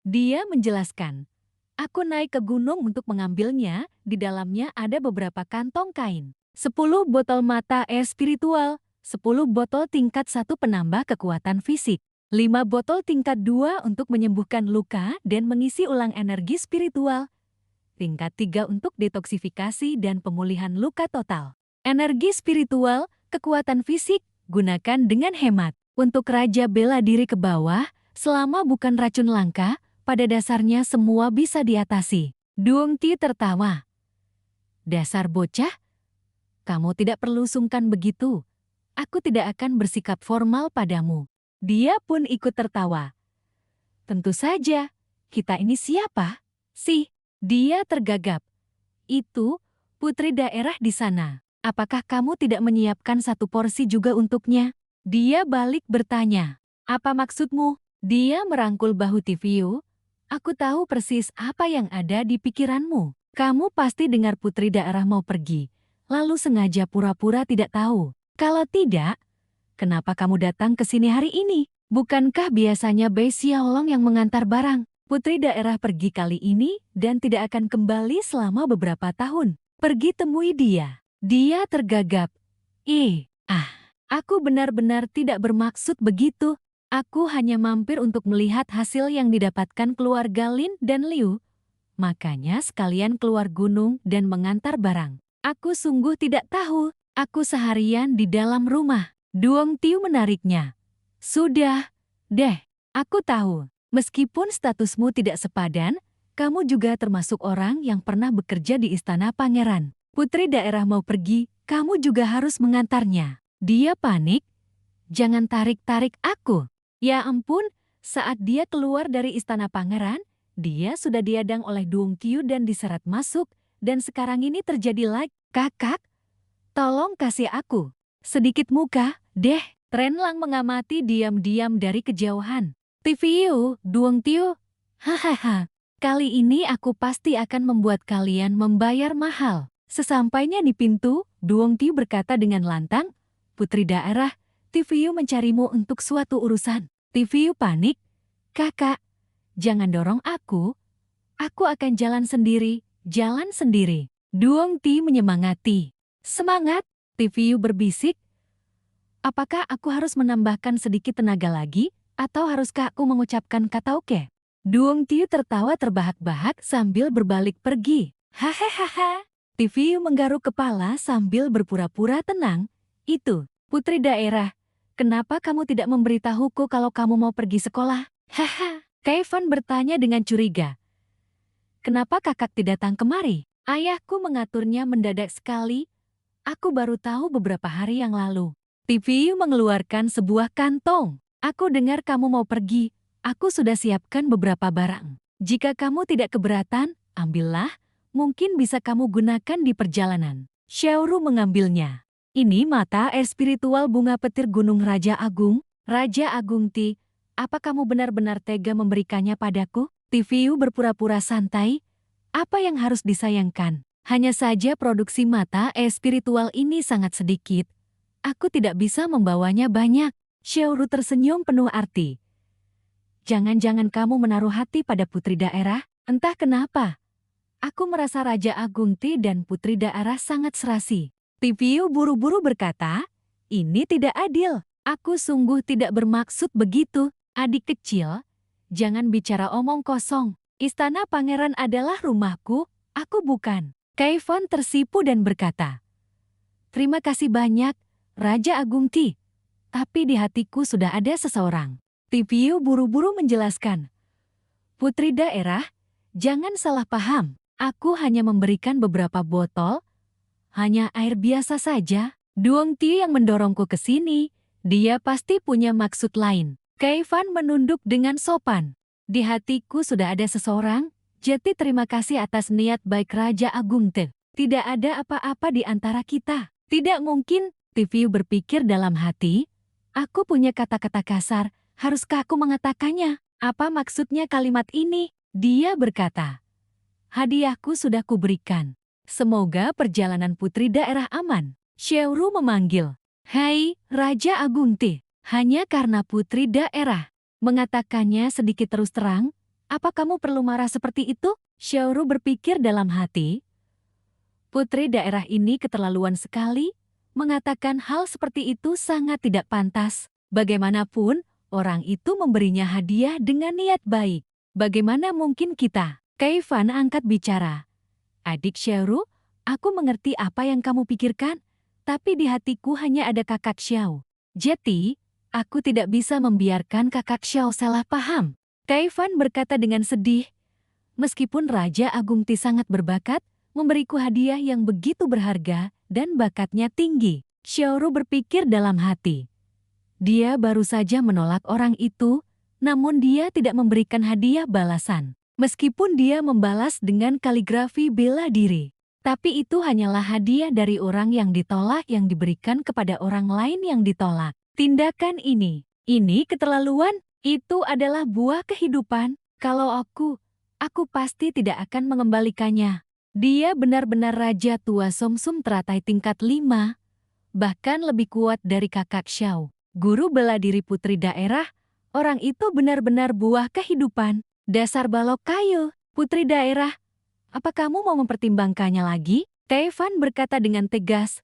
Dia menjelaskan, aku naik ke gunung untuk mengambilnya, di dalamnya ada beberapa kantong kain. 10 botol mata air spiritual, 10 botol tingkat 1 penambah kekuatan fisik, 5 botol tingkat 2 untuk menyembuhkan luka dan mengisi ulang energi spiritual, tingkat 3 untuk detoksifikasi dan pemulihan luka total. Energi spiritual, kekuatan fisik, gunakan dengan hemat. Untuk Raja bela diri ke bawah, selama bukan racun langka, pada dasarnya semua bisa diatasi. Duong Ti tertawa. Dasar bocah, kamu tidak perlu sungkan begitu. Aku tidak akan bersikap formal padamu. Dia pun ikut tertawa. Tentu saja, kita ini siapa? Sih, dia tergagap. Itu, putri daerah di sana. Apakah kamu tidak menyiapkan satu porsi juga untuknya? Dia balik bertanya. Apa maksudmu? Dia merangkul bahu Tivio. Aku tahu persis apa yang ada di pikiranmu. Kamu pasti dengar putri daerah mau pergi, lalu sengaja pura-pura tidak tahu. Kalau tidak, kenapa kamu datang ke sini hari ini? Bukankah biasanya Bei Xiaolong yang mengantar barang? Putri daerah pergi kali ini dan tidak akan kembali selama beberapa tahun. Pergi temui dia. Dia tergagap. Aku benar-benar tidak bermaksud begitu. Aku hanya mampir untuk melihat hasil yang didapatkan keluarga Lin dan Liu. Makanya sekalian keluar gunung dan mengantar barang. Aku sungguh tidak tahu. Aku seharian di dalam rumah. Duong Tiu menariknya. Sudah, deh, aku tahu. Meskipun statusmu tidak sepadan, kamu juga termasuk orang yang pernah bekerja di istana pangeran. Putri daerah mau pergi, kamu juga harus mengantarnya. Dia panik. Jangan tarik-tarik aku. Ya ampun, saat dia keluar dari istana pangeran, dia sudah diadang oleh Duong Tiu dan diseret masuk, dan sekarang ini terjadi lagi. Kakak, tolong kasih aku sedikit muka, deh. Renlang mengamati diam-diam dari kejauhan. Tivio, Duong Tiu, hahaha. Kali ini aku pasti akan membuat kalian membayar mahal. Sesampainya di pintu, Duong Tiu berkata dengan lantang, Putri daerah, Tivio mencarimu untuk suatu urusan. Tivio panik. Kakak, jangan dorong aku. Aku akan jalan sendiri, jalan sendiri. Duong Ti menyemangati. Semangat, Tivio berbisik. Apakah aku harus menambahkan sedikit tenaga lagi, atau haruskah aku mengucapkan kata oke? Duong Ti tertawa terbahak-bahak sambil berbalik pergi. Hahaha. Tivio menggaruk kepala sambil berpura-pura tenang. Itu, putri daerah, kenapa kamu tidak memberitahuku kalau kamu mau pergi sekolah? Haha, Kaivan bertanya dengan curiga. Kenapa kakak tidak datang kemari? Ayahku mengaturnya mendadak sekali. Aku baru tahu beberapa hari yang lalu. Tivio mengeluarkan sebuah kantong. Aku dengar kamu mau pergi. Aku sudah siapkan beberapa barang. Jika kamu tidak keberatan, ambillah. Mungkin bisa kamu gunakan di perjalanan. Xiaoru mengambilnya. Ini mata air spiritual bunga petir Gunung Raja Agung. Raja Agung Ti, apa kamu benar-benar tega memberikannya padaku? Tivio berpura-pura santai. Apa yang harus disayangkan? Hanya saja produksi mata air spiritual ini sangat sedikit. Aku tidak bisa membawanya banyak. Xiaoru tersenyum penuh arti. Jangan-jangan kamu menaruh hati pada putri daerah? Entah kenapa. Aku merasa Raja Agung Ti dan putri daerah sangat serasi. Tivio buru-buru berkata, ini tidak adil. Aku sungguh tidak bermaksud begitu. Adik kecil, jangan bicara omong kosong. Istana pangeran adalah rumahku, aku bukan. Kaivan tersipu dan berkata, terima kasih banyak, Raja Agung Ti. Tapi di hatiku sudah ada seseorang. Tivio buru-buru menjelaskan. Putri daerah, jangan salah paham. Aku hanya memberikan beberapa botol, hanya air biasa saja. Duong Ti yang mendorongku ke sini, dia pasti punya maksud lain. Kaivan menunduk dengan sopan. Di hatiku sudah ada seseorang, jadi terima kasih atas niat baik Raja Agung Ti. Tidak ada apa-apa di antara kita. Tidak mungkin, Tivio berpikir dalam hati. Aku punya kata-kata kasar, haruskah aku mengatakannya? Apa maksudnya kalimat ini? Dia berkata, hadiahku sudah kuberikan. Semoga perjalanan putri daerah aman. Xiaoru memanggil. Hai, Raja Agung Ti. Hanya karena putri daerah mengatakannya sedikit terus terang, Apa kamu perlu marah seperti itu? Xiaoru berpikir dalam hati. Putri daerah ini keterlaluan sekali, mengatakan hal seperti itu sangat tidak pantas. Bagaimanapun, orang itu memberinya hadiah dengan niat baik. Bagaimana mungkin kita? Kaifan angkat bicara. Adik Xiaoru, aku mengerti apa yang kamu pikirkan, tapi di hatiku hanya ada kakak Xiao. Jadi, aku tidak bisa membiarkan kakak Xiao salah paham. Kaifan berkata dengan sedih, meskipun Raja Agung Ti sangat berbakat, memberiku hadiah yang begitu berharga dan bakatnya tinggi. Xiaoru berpikir dalam hati. Dia baru saja menolak orang itu, namun dia tidak memberikan hadiah balasan. Meskipun dia membalas dengan kaligrafi bela diri. Tapi itu hanyalah hadiah dari orang yang ditolak yang diberikan kepada orang lain yang ditolak. Tindakan ini keterlaluan, itu adalah buah kehidupan. Kalau aku pasti tidak akan mengembalikannya. Dia benar-benar raja tua Somsum teratai tingkat 5, bahkan lebih kuat dari kakak Xiao. Guru bela diri putri daerah, orang itu benar-benar buah kehidupan. Dasar balok kayu, putri daerah. Apa kamu mau mempertimbangkannya lagi? Taifan berkata dengan tegas.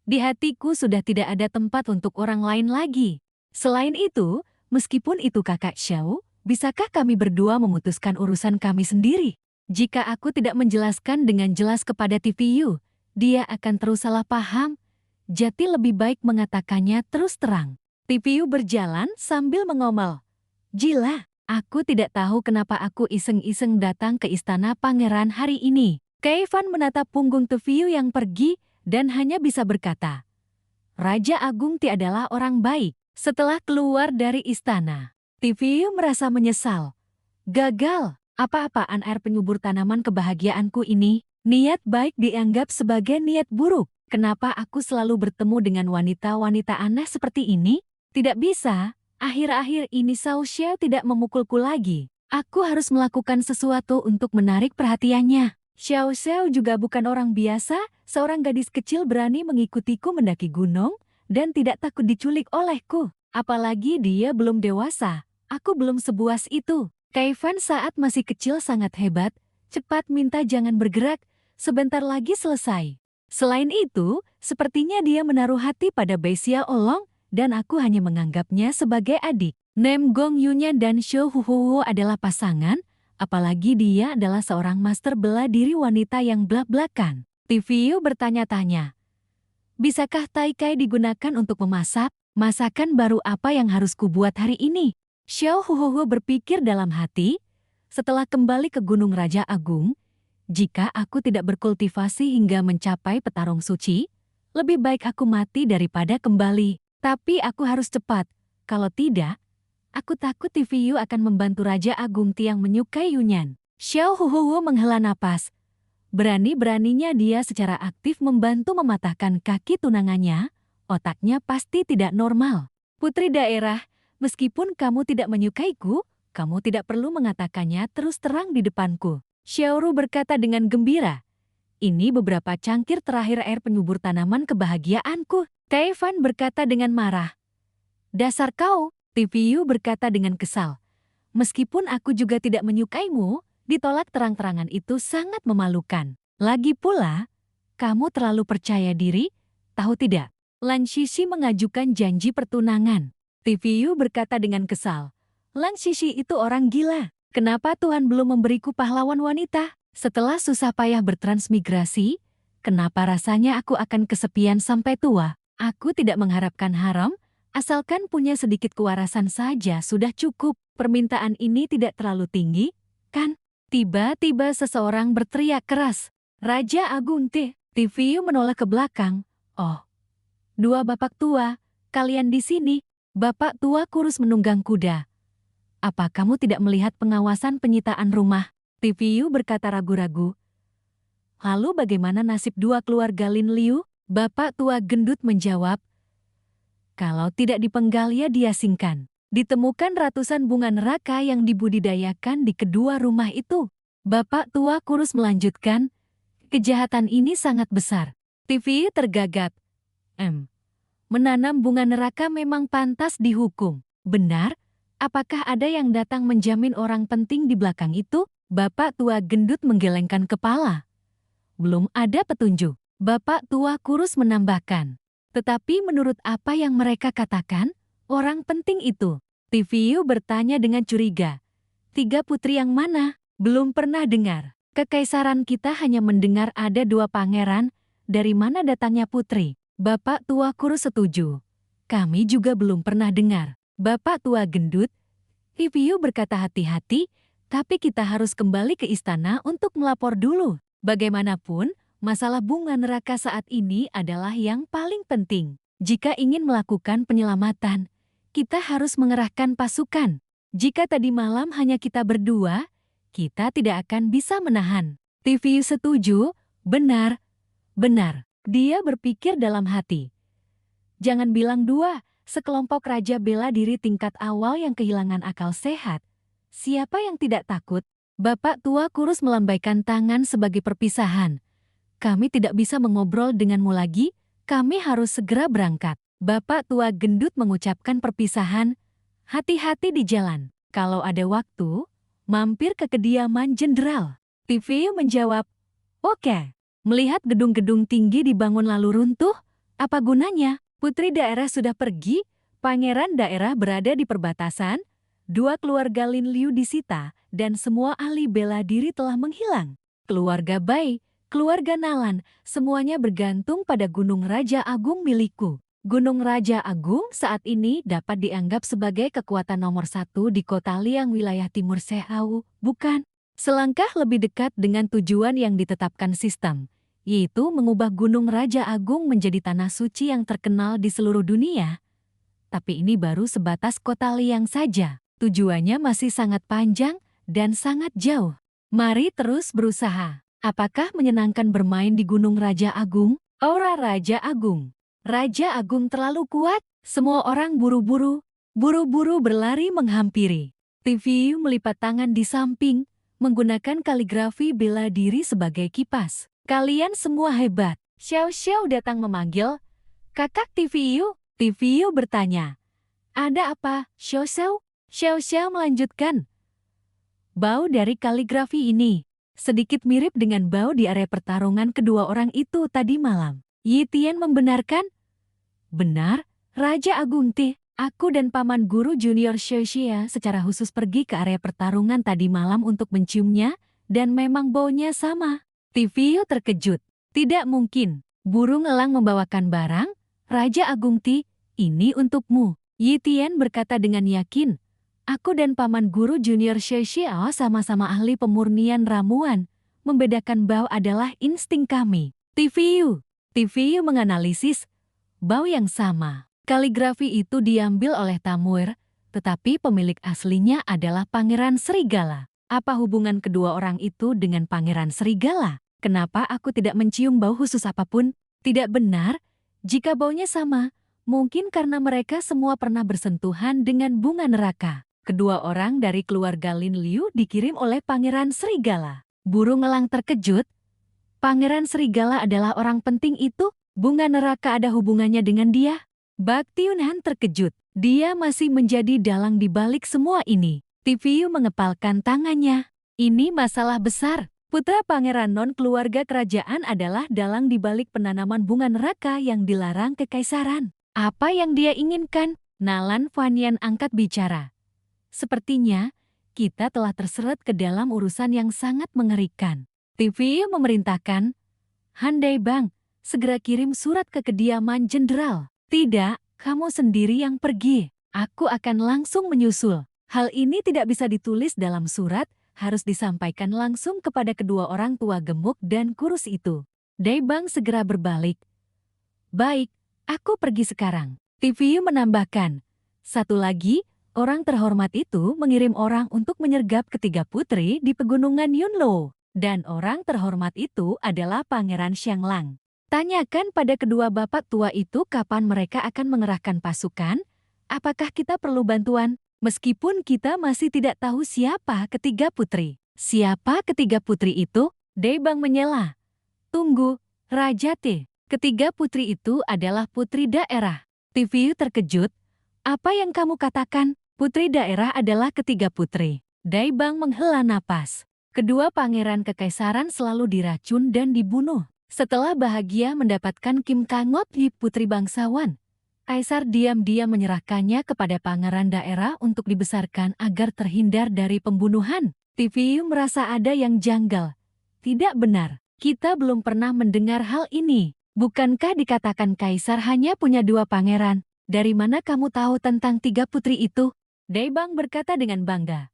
Di hatiku sudah tidak ada tempat untuk orang lain lagi. Selain itu, meskipun itu kakak Xiao, bisakah kami berdua memutuskan urusan kami sendiri? Jika aku tidak menjelaskan dengan jelas kepada TVU, dia akan terus salah paham. Jadi lebih baik mengatakannya terus terang. TVU berjalan sambil mengomel. Gila. Aku tidak tahu kenapa aku iseng-iseng datang ke istana pangeran hari ini. Kaifan menatap punggung Teviu yang pergi dan hanya bisa berkata, Raja Agung Ti adalah orang baik. Setelah keluar dari istana, Teviu merasa menyesal. Gagal, apa-apaan air penyubur tanaman kebahagiaanku ini. Niat baik dianggap sebagai niat buruk. Kenapa aku selalu bertemu dengan wanita-wanita aneh seperti ini? Tidak bisa. Akhir-akhir ini Xiao Xiao tidak memukulku lagi. Aku harus melakukan sesuatu untuk menarik perhatiannya. Xiao Xiao juga bukan orang biasa, seorang gadis kecil berani mengikutiku mendaki gunung, dan tidak takut diculik olehku. Apalagi dia belum dewasa, aku belum sebuas itu. Kaifan saat masih kecil sangat hebat, cepat minta jangan bergerak, sebentar lagi selesai. Selain itu, sepertinya dia menaruh hati pada Beisia Olong, dan aku hanya menganggapnya sebagai adik. Nem Gong Yunya dan Shou Huohuo adalah pasangan, apalagi dia adalah seorang master bela diri wanita yang blak-blakan. TVU bertanya-tanya, bisakah Taikai digunakan untuk memasak? Masakan baru apa yang harus kubuat hari ini? Shou Huohuo berpikir dalam hati, setelah kembali ke Gunung Raja Agung, jika aku tidak berkultivasi hingga mencapai petarung suci, lebih baik aku mati daripada kembali. Tapi aku harus cepat, kalau tidak, aku takut TVU akan membantu Raja Agung Ti yang menyukai Yunyan. Xiao Huohuo menghela napas. Berani-beraninya dia secara aktif membantu mematahkan kaki tunangannya, otaknya pasti tidak normal. Putri daerah, meskipun kamu tidak menyukaiku, kamu tidak perlu mengatakannya terus terang di depanku. Xiaoru berkata dengan gembira. Ini beberapa cangkir terakhir air penyubur tanaman kebahagiaanku. Kaifan berkata dengan marah. Dasar kau, TVU berkata dengan kesal. Meskipun aku juga tidak menyukaimu, ditolak terang-terangan itu sangat memalukan. Lagi pula, kamu terlalu percaya diri, tahu tidak? Lan Shishi mengajukan janji pertunangan. TVU berkata dengan kesal. Lan Shishi itu orang gila. Kenapa Tuhan belum memberiku pahlawan wanita? Setelah susah payah bertransmigrasi, kenapa rasanya aku akan kesepian sampai tua? Aku tidak mengharapkan haram, asalkan punya sedikit kewarasan saja sudah cukup. Permintaan ini tidak terlalu tinggi, kan? Tiba-tiba seseorang berteriak keras. Raja Agung Ti. TVU menoleh ke belakang. Oh, dua bapak tua, kalian di sini. Bapak tua kurus menunggang kuda. Apa kamu tidak melihat pengawasan penyitaan rumah? TVU berkata ragu-ragu. Lalu bagaimana nasib dua keluarga Lin Liu? Bapak tua gendut menjawab. Kalau tidak dipenggal ya diasingkan. Ditemukan ratusan bunga neraka yang dibudidayakan di kedua rumah itu. Bapak tua kurus melanjutkan. Kejahatan ini sangat besar. TVU tergagap. Menanam bunga neraka memang pantas dihukum. Benar? Apakah ada yang datang menjamin orang penting di belakang itu? Bapak tua gendut menggelengkan kepala. Belum ada petunjuk. Bapak tua kurus menambahkan. Tetapi menurut apa yang mereka katakan, orang penting itu. TVU bertanya dengan curiga. 3 putri yang mana? Belum pernah dengar. Kekaisaran kita hanya mendengar ada 2 pangeran. Dari mana datangnya putri? Bapak tua kurus setuju. Kami juga belum pernah dengar. Bapak tua gendut, TVU berkata hati-hati, tapi kita harus kembali ke istana untuk melapor dulu. Bagaimanapun, masalah bunga neraka saat ini adalah yang paling penting. Jika ingin melakukan penyelamatan, kita harus mengerahkan pasukan. Jika tadi malam hanya kita berdua, kita tidak akan bisa menahan. TVU setuju, benar, benar. Dia berpikir dalam hati. Jangan bilang 2, sekelompok raja bela diri tingkat awal yang kehilangan akal sehat. Siapa yang tidak takut? Bapak tua kurus melambaikan tangan sebagai perpisahan. Kami tidak bisa mengobrol denganmu lagi, kami harus segera berangkat. Bapak tua gendut mengucapkan perpisahan. Hati-hati di jalan. Kalau ada waktu, mampir ke kediaman jenderal. TVU menjawab, oke. Melihat gedung-gedung tinggi dibangun lalu runtuh, apa gunanya? Putri daerah sudah pergi, pangeran daerah berada di perbatasan, 2 keluarga Lin Liu disita, dan semua ahli bela diri telah menghilang. Keluarga Bai, keluarga Nalan, semuanya bergantung pada Gunung Raja Agung milikku. Gunung Raja Agung saat ini dapat dianggap sebagai kekuatan nomor 1 di kota Liang wilayah timur Seau, bukan? Selangkah lebih dekat dengan tujuan yang ditetapkan sistem, yaitu mengubah Gunung Raja Agung menjadi tanah suci yang terkenal di seluruh dunia. Tapi ini baru sebatas kota Liang saja. Tujuannya masih sangat panjang dan sangat jauh. Mari terus berusaha. Apakah menyenangkan bermain di Gunung Raja Agung? Aura Raja Agung. Raja Agung terlalu kuat. Semua orang buru-buru berlari menghampiri. TVU melipat tangan di samping, menggunakan kaligrafi bela diri sebagai kipas. Kalian semua hebat. Xiao Xiao datang memanggil. Kakak TVU? TVU bertanya. Ada apa, Xiao Xiao? Xiao Xiao melanjutkan. Bau dari kaligrafi ini sedikit mirip dengan bau di area pertarungan kedua orang itu tadi malam. Yi Tian membenarkan. Benar, Raja Agung T. Aku dan Paman Guru Junior Xiao Xia secara khusus pergi ke area pertarungan tadi malam untuk menciumnya, dan memang baunya sama. TVU terkejut. Tidak mungkin. Burung elang membawakan barang. Raja Agung Ti, ini untukmu. Yi Tian berkata dengan yakin. Aku dan Paman Guru Junior Xiao Xiao sama-sama ahli pemurnian ramuan. Membedakan bau adalah insting kami. TVU menganalisis. Bau yang sama. Kaligrafi itu diambil oleh Tamuer, tetapi pemilik aslinya adalah Pangeran Serigala. Apa hubungan kedua orang itu dengan Pangeran Serigala? Kenapa aku tidak mencium bau khusus apapun? Tidak benar. Jika baunya sama, mungkin karena mereka semua pernah bersentuhan dengan bunga neraka. Kedua orang dari keluarga Lin Liu dikirim oleh Pangeran Serigala. Burung elang terkejut. Pangeran Serigala adalah orang penting itu? Bunga neraka ada hubungannya dengan dia? Bak Tiunhan terkejut. Dia masih menjadi dalang di balik semua ini. TVU mengepalkan tangannya. Ini masalah besar. Putra pangeran non-keluarga kerajaan adalah dalang di balik penanaman bunga neraka yang dilarang kekaisaran. Apa yang dia inginkan? Nalan Fanyan angkat bicara. Sepertinya, kita telah terseret ke dalam urusan yang sangat mengerikan. TVU memerintahkan, Handai Bang, segera kirim surat ke kediaman jenderal. Tidak, kamu sendiri yang pergi. Aku akan langsung menyusul. Hal ini tidak bisa ditulis dalam surat, harus disampaikan langsung kepada kedua orang tua gemuk dan kurus itu. Dai Bang segera berbalik. Baik, aku pergi sekarang. TVU menambahkan. Satu lagi, orang terhormat itu mengirim orang untuk menyergap ketiga putri di pegunungan Yunlo. Dan orang terhormat itu adalah Pangeran Xianglang. Tanyakan pada kedua bapak tua itu kapan mereka akan mengerahkan pasukan. Apakah kita perlu bantuan? Meskipun kita masih tidak tahu siapa ketiga putri. Siapa ketiga putri itu? Dai Bang menyela. Tunggu, Raja T. Ketiga putri itu adalah putri daerah. TVU terkejut. Apa yang kamu katakan? Putri daerah adalah ketiga putri. Daibang menghela napas. Kedua pangeran kekaisaran selalu diracun dan dibunuh. Setelah bahagia mendapatkan Kim Kangot di putri bangsawan, Kaisar diam-diam menyerahkannya kepada pangeran daerah untuk dibesarkan agar terhindar dari pembunuhan. TVU merasa ada yang janggal. Tidak benar, kita belum pernah mendengar hal ini. Bukankah dikatakan Kaisar hanya punya 2 pangeran? Dari mana kamu tahu tentang 3 putri itu? Daibang berkata dengan bangga.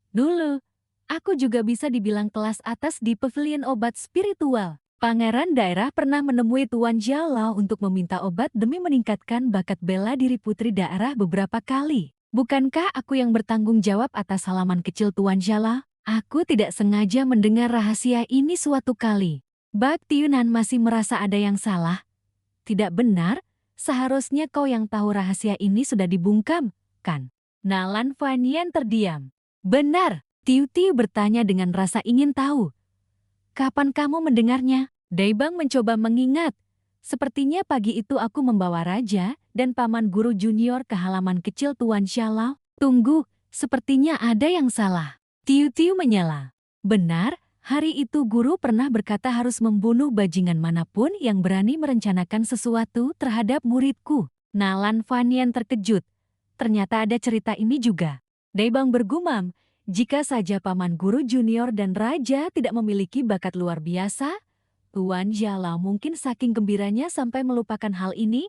Dulu, aku juga bisa dibilang kelas atas di pavilion obat spiritual. Pangeran daerah pernah menemui Tuan Jalao untuk meminta obat demi meningkatkan bakat bela diri putri daerah beberapa kali. Bukankah aku yang bertanggung jawab atas halaman kecil Tuan Jalao? Aku tidak sengaja mendengar rahasia ini suatu kali. Bak Tiunan masih merasa ada yang salah. Tidak benar, seharusnya kau yang tahu rahasia ini sudah dibungkam, kan? Nalan Fanian terdiam. Benar, Tiu-Tiu bertanya dengan rasa ingin tahu. Kapan kamu mendengarnya? Daibang mencoba mengingat. Sepertinya pagi itu aku membawa Raja dan Paman Guru Junior ke halaman kecil Tuan Xiaolao. Tunggu, sepertinya ada yang salah. Tiu-Tiu menyela. Benar, hari itu guru pernah berkata harus membunuh bajingan manapun yang berani merencanakan sesuatu terhadap muridku. Nalan Fanian terkejut. Ternyata ada cerita ini juga. Daibang bergumam. Jika saja Paman Guru Junior dan Raja tidak memiliki bakat luar biasa, Tuan Jalao mungkin saking gembiranya sampai melupakan hal ini.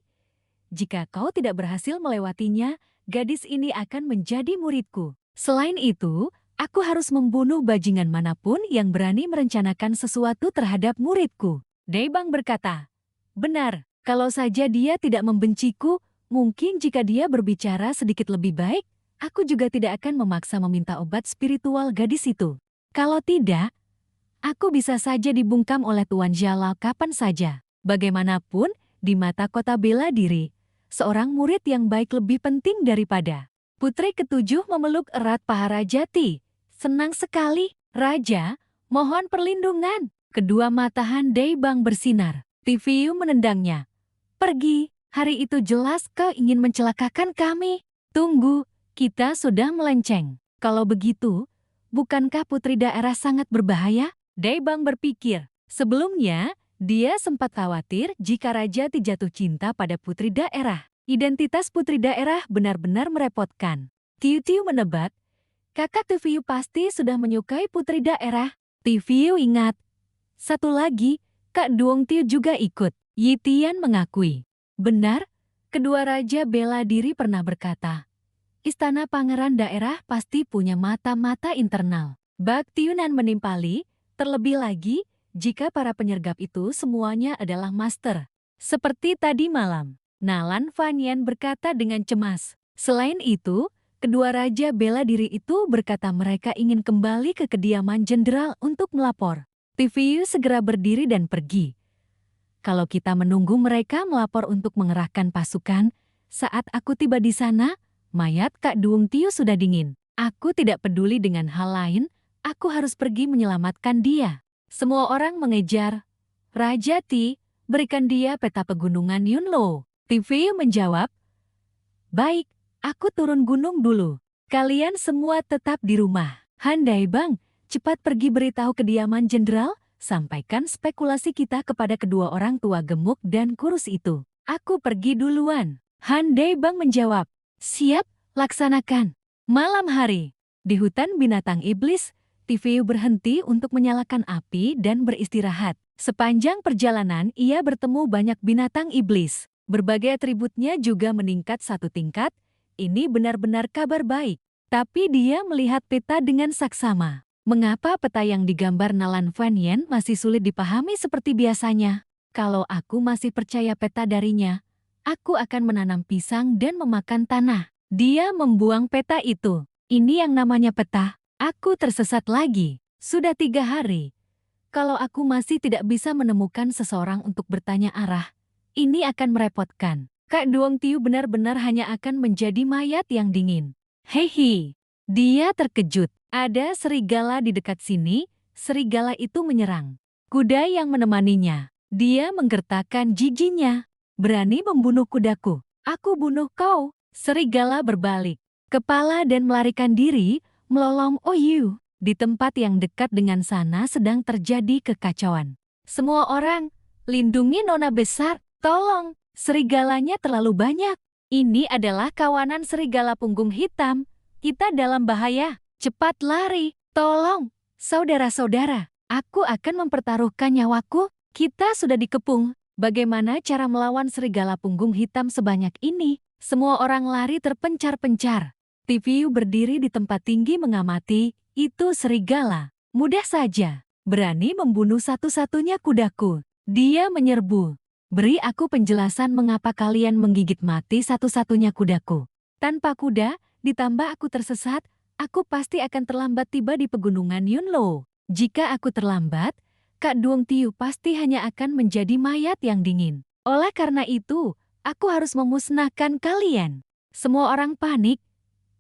Jika kau tidak berhasil melewatinya, gadis ini akan menjadi muridku. Selain itu, aku harus membunuh bajingan manapun yang berani merencanakan sesuatu terhadap muridku. Daibang berkata, benar, kalau saja dia tidak membenciku, mungkin jika dia berbicara sedikit lebih baik, aku juga tidak akan memaksa meminta obat spiritual gadis itu. Kalau tidak, aku bisa saja dibungkam oleh Tuan Jalal kapan saja. Bagaimanapun, di mata kota bela diri, seorang murid yang baik lebih penting daripada. Putri ketujuh memeluk erat paha Rajati. Senang sekali, Raja, mohon perlindungan. Kedua mata Han Daibang bersinar. TVU menendangnya. Pergi, hari itu jelas kau ingin mencelakakan kami. Tunggu. Kita sudah melenceng. Kalau begitu, bukankah putri daerah sangat berbahaya? Daibang berpikir. Sebelumnya, dia sempat khawatir jika Raja jatuh cinta pada putri daerah. Identitas putri daerah benar-benar merepotkan. Tiu-Tiu menebak, kakak Tiu pasti sudah menyukai putri daerah. Tiu ingat. Satu lagi, Kak Duong Tiu juga ikut. Yi Tian mengakui. Benar, kedua raja bela diri pernah berkata, Istana Pangeran Daerah pasti punya mata-mata internal. Bak Tiunan menimpali, terlebih lagi jika para penyergap itu semuanya adalah master. Seperti tadi malam, Nalan Fanian berkata dengan cemas. Selain itu, kedua raja bela diri itu berkata mereka ingin kembali ke kediaman jenderal untuk melapor. TVU segera berdiri dan pergi. Kalau kita menunggu mereka melapor untuk mengerahkan pasukan, saat aku tiba di sana, mayat Kak Duong Tiu sudah dingin. Aku tidak peduli dengan hal lain, aku harus pergi menyelamatkan dia. Semua orang mengejar. Raja Ti, berikan dia peta pegunungan Yunlo. TV menjawab, baik, aku turun gunung dulu. Kalian semua tetap di rumah. Han Daibang, cepat pergi beritahu kediaman jenderal, sampaikan spekulasi kita kepada kedua orang tua gemuk dan kurus itu. Aku pergi duluan. Han Daibang menjawab, siap, laksanakan. Malam hari, di hutan binatang iblis, TVU berhenti untuk menyalakan api dan beristirahat. Sepanjang perjalanan, ia bertemu banyak binatang iblis. Berbagai atributnya juga meningkat satu tingkat. Ini benar-benar kabar baik. Tapi dia melihat peta dengan saksama. Mengapa peta yang digambar Nalan Fanian masih sulit dipahami seperti biasanya? Kalau aku masih percaya peta darinya, aku akan menanam pisang dan memakan tanah. Dia membuang peta itu. Ini yang namanya peta. Aku tersesat lagi. Sudah 3 hari. Kalau aku masih tidak bisa menemukan seseorang untuk bertanya arah, ini akan merepotkan. Kak Duong Tiu benar-benar hanya akan menjadi mayat yang dingin. Hehe. Dia terkejut. Ada serigala di dekat sini. Serigala itu menyerang kuda yang menemaninya. Dia menggertakkan giginya. Berani membunuh kudaku. Aku bunuh kau. Serigala berbalik. kepala dan melarikan diri, melolong Oyu. Di tempat yang dekat dengan sana sedang terjadi kekacauan. Semua orang, lindungi Nona besar, tolong, serigalanya terlalu banyak. Ini adalah kawanan serigala punggung hitam. Kita dalam bahaya, cepat lari, tolong. Saudara-saudara, aku akan mempertaruhkan nyawaku. Kita sudah dikepung. Bagaimana cara melawan serigala punggung hitam sebanyak ini? Semua orang lari terpencar-pencar. Tiviu berdiri di tempat tinggi mengamati. Itu serigala. Mudah saja. Berani membunuh satu-satunya kudaku. Dia menyerbu. Beri aku penjelasan mengapa kalian menggigit mati satu-satunya kudaku. Tanpa kuda, ditambah aku tersesat, aku pasti akan terlambat tiba di pegunungan Yunlo. Jika aku terlambat, Kak Duong Tiu pasti hanya akan menjadi mayat yang dingin. Oleh karena itu, aku harus memusnahkan kalian. Semua orang panik.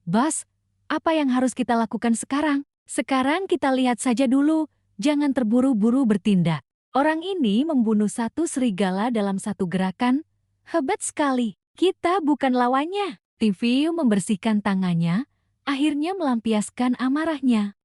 Bos, apa yang harus kita lakukan sekarang? Sekarang kita lihat saja dulu, jangan terburu-buru bertindak. Orang ini membunuh satu serigala dalam satu gerakan. Hebat sekali, kita bukan lawannya. Tiviu membersihkan tangannya, akhirnya melampiaskan amarahnya.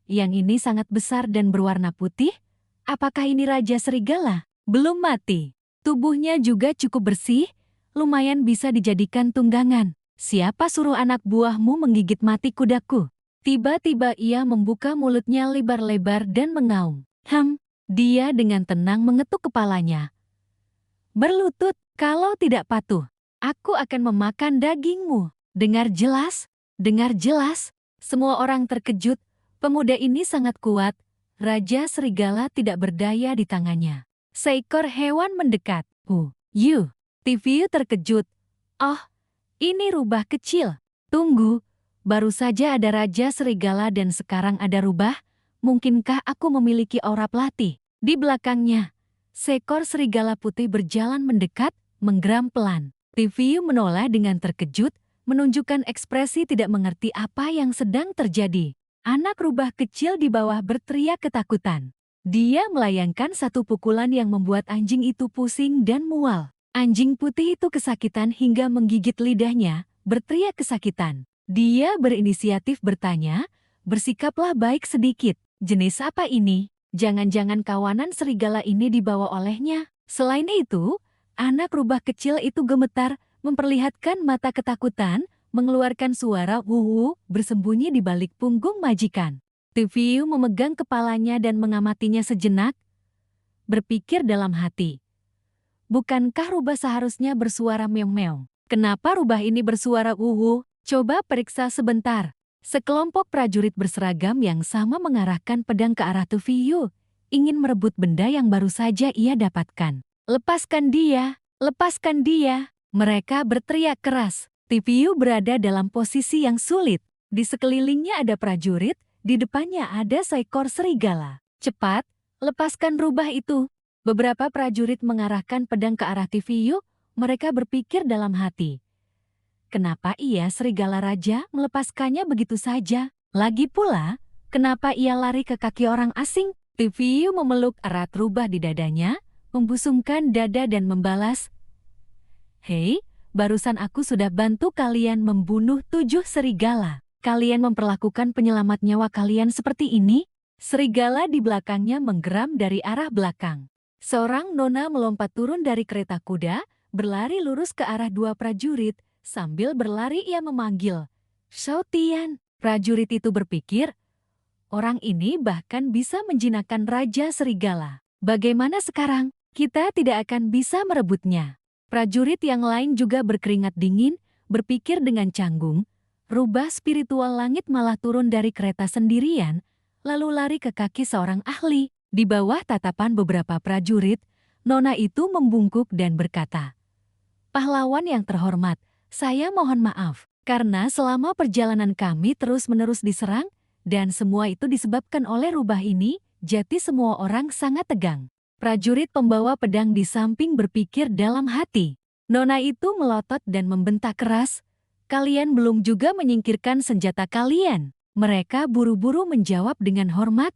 Yang ini sangat besar dan berwarna putih. Apakah ini Raja Serigala? Belum mati. Tubuhnya juga cukup bersih, lumayan bisa dijadikan tunggangan. Siapa suruh anak buahmu menggigit mati kudaku? Tiba-tiba ia membuka mulutnya lebar-lebar dan mengaum. Dia dengan tenang mengetuk kepalanya. Berlutut, kalau tidak patuh, aku akan memakan dagingmu. Dengar jelas? Dengar jelas? Semua orang terkejut, pemuda ini sangat kuat. Raja Serigala tidak berdaya di tangannya. Seekor hewan mendekat. Tiviu terkejut. Oh, ini rubah kecil. Tunggu, baru saja ada Raja Serigala dan sekarang ada rubah. Mungkinkah aku memiliki aura pelatih? Di belakangnya, seekor serigala putih berjalan mendekat, menggeram pelan. Tiviu menoleh dengan terkejut, menunjukkan ekspresi tidak mengerti apa yang sedang terjadi. Anak rubah kecil di bawah berteriak ketakutan. Dia melayangkan satu pukulan yang membuat anjing itu pusing dan mual. Anjing putih itu kesakitan hingga menggigit lidahnya, berteriak kesakitan. Dia berinisiatif bertanya, bersikaplah baik sedikit. Jenis apa ini? Jangan-jangan kawanan serigala ini dibawa olehnya. Selain itu, anak rubah kecil itu gemetar, memperlihatkan mata ketakutan, mengeluarkan suara wuwu bersembunyi di balik punggung majikan. Tiviu memegang kepalanya dan mengamatinya sejenak, berpikir dalam hati. Bukankah rubah seharusnya bersuara meong-meong? Kenapa rubah ini bersuara wuwu? Coba periksa sebentar. Sekelompok prajurit berseragam yang sama mengarahkan pedang ke arah Tiviu, ingin merebut benda yang baru saja ia dapatkan. Lepaskan dia, lepaskan dia. Mereka berteriak keras. Tiviu berada dalam posisi yang sulit. Di sekelilingnya ada prajurit, di depannya ada seekor serigala. Cepat, lepaskan rubah itu. Beberapa prajurit mengarahkan pedang ke arah Tiviu, mereka berpikir dalam hati. Kenapa ia serigala raja melepaskannya begitu saja? Lagi pula, kenapa ia lari ke kaki orang asing? Tiviu memeluk erat rubah di dadanya, membusungkan dada dan membalas, "Hei, barusan aku sudah bantu kalian membunuh 7 serigala. Kalian memperlakukan penyelamat nyawa kalian seperti ini?" Serigala di belakangnya menggeram dari arah belakang. Seorang nona melompat turun dari kereta kuda, berlari lurus ke arah dua prajurit. Sambil berlari ia memanggil, "Shao Tian." Prajurit itu berpikir, orang ini bahkan bisa menjinakkan Raja Serigala. Bagaimana sekarang? Kita tidak akan bisa merebutnya. Prajurit yang lain juga berkeringat dingin, berpikir dengan canggung. Rubah spiritual langit malah turun dari kereta sendirian, lalu lari ke kaki seorang ahli. Di bawah tatapan beberapa prajurit, nona itu membungkuk dan berkata, "Pahlawan yang terhormat, saya mohon maaf, karena selama perjalanan kami terus-menerus diserang, dan semua itu disebabkan oleh rubah ini, jadi semua orang sangat tegang." Prajurit pembawa pedang di samping berpikir dalam hati. Nona itu melotot dan membentak keras, "Kalian belum juga menyingkirkan senjata kalian." Mereka buru-buru menjawab dengan hormat,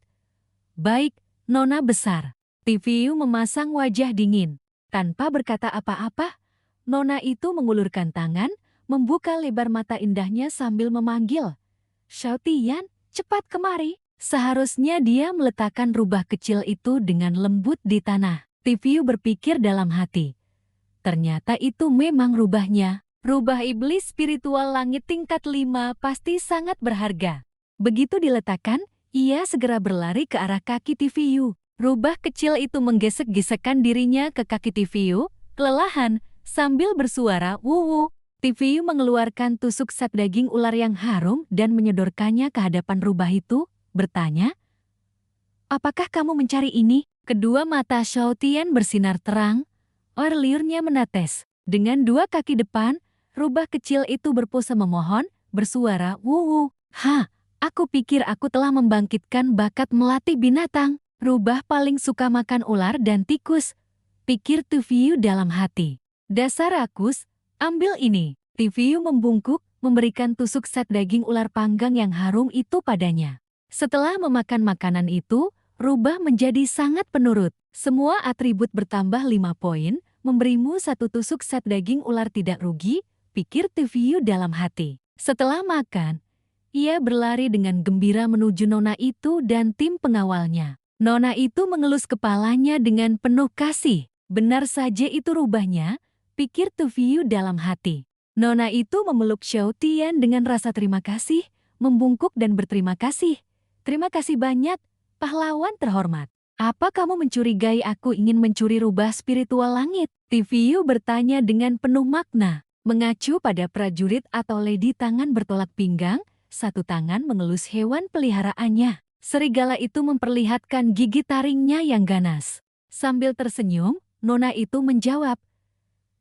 "Baik, Nona besar." Tiviu memasang wajah dingin. Tanpa berkata apa-apa, Nona itu mengulurkan tangan, membuka lebar mata indahnya sambil memanggil, "Xiao Tian, cepat kemari." Seharusnya dia meletakkan rubah kecil itu dengan lembut di tanah. Tiviu berpikir dalam hati. Ternyata itu memang rubahnya. Rubah iblis spiritual langit tingkat 5 pasti sangat berharga. Begitu diletakkan, ia segera berlari ke arah kaki Tiviu. Rubah kecil itu menggesek-gesekkan dirinya ke kaki Tiviu, kelelahan, sambil bersuara wuwu. Tiviu mengeluarkan tusuk set daging ular yang harum dan menyodorkannya ke hadapan rubah itu, bertanya, "Apakah kamu mencari ini?" Kedua mata Xiao Tian bersinar terang, air liurnya menetes. Dengan dua kaki depan, rubah kecil itu berpose memohon, bersuara wuwu. Aku pikir aku telah membangkitkan bakat melatih binatang. Rubah paling suka makan ular dan tikus, pikir Tiviu dalam hati. Dasar rakus, ambil ini. Tiviu membungkuk, memberikan tusuk set daging ular panggang yang harum itu padanya. Setelah memakan makanan itu, rubah menjadi sangat penurut. Semua atribut bertambah 5 poin, memberimu satu tusuk set daging ular tidak rugi, pikir Tiviu dalam hati. Setelah makan, ia berlari dengan gembira menuju nona itu dan tim pengawalnya. Nona itu mengelus kepalanya dengan penuh kasih. Benar saja itu rubahnya, pikir Tiviu dalam hati. Nona itu memeluk Xiao Tian dengan rasa terima kasih, membungkuk dan berterima kasih. "Terima kasih banyak, pahlawan terhormat. Apa kamu mencurigai aku ingin mencuri rubah spiritual langit?" Tiviu bertanya dengan penuh makna. Mengacu pada prajurit atau lady tangan bertolak pinggang, satu tangan mengelus hewan peliharaannya. Serigala itu memperlihatkan gigi taringnya yang ganas. Sambil tersenyum, nona itu menjawab,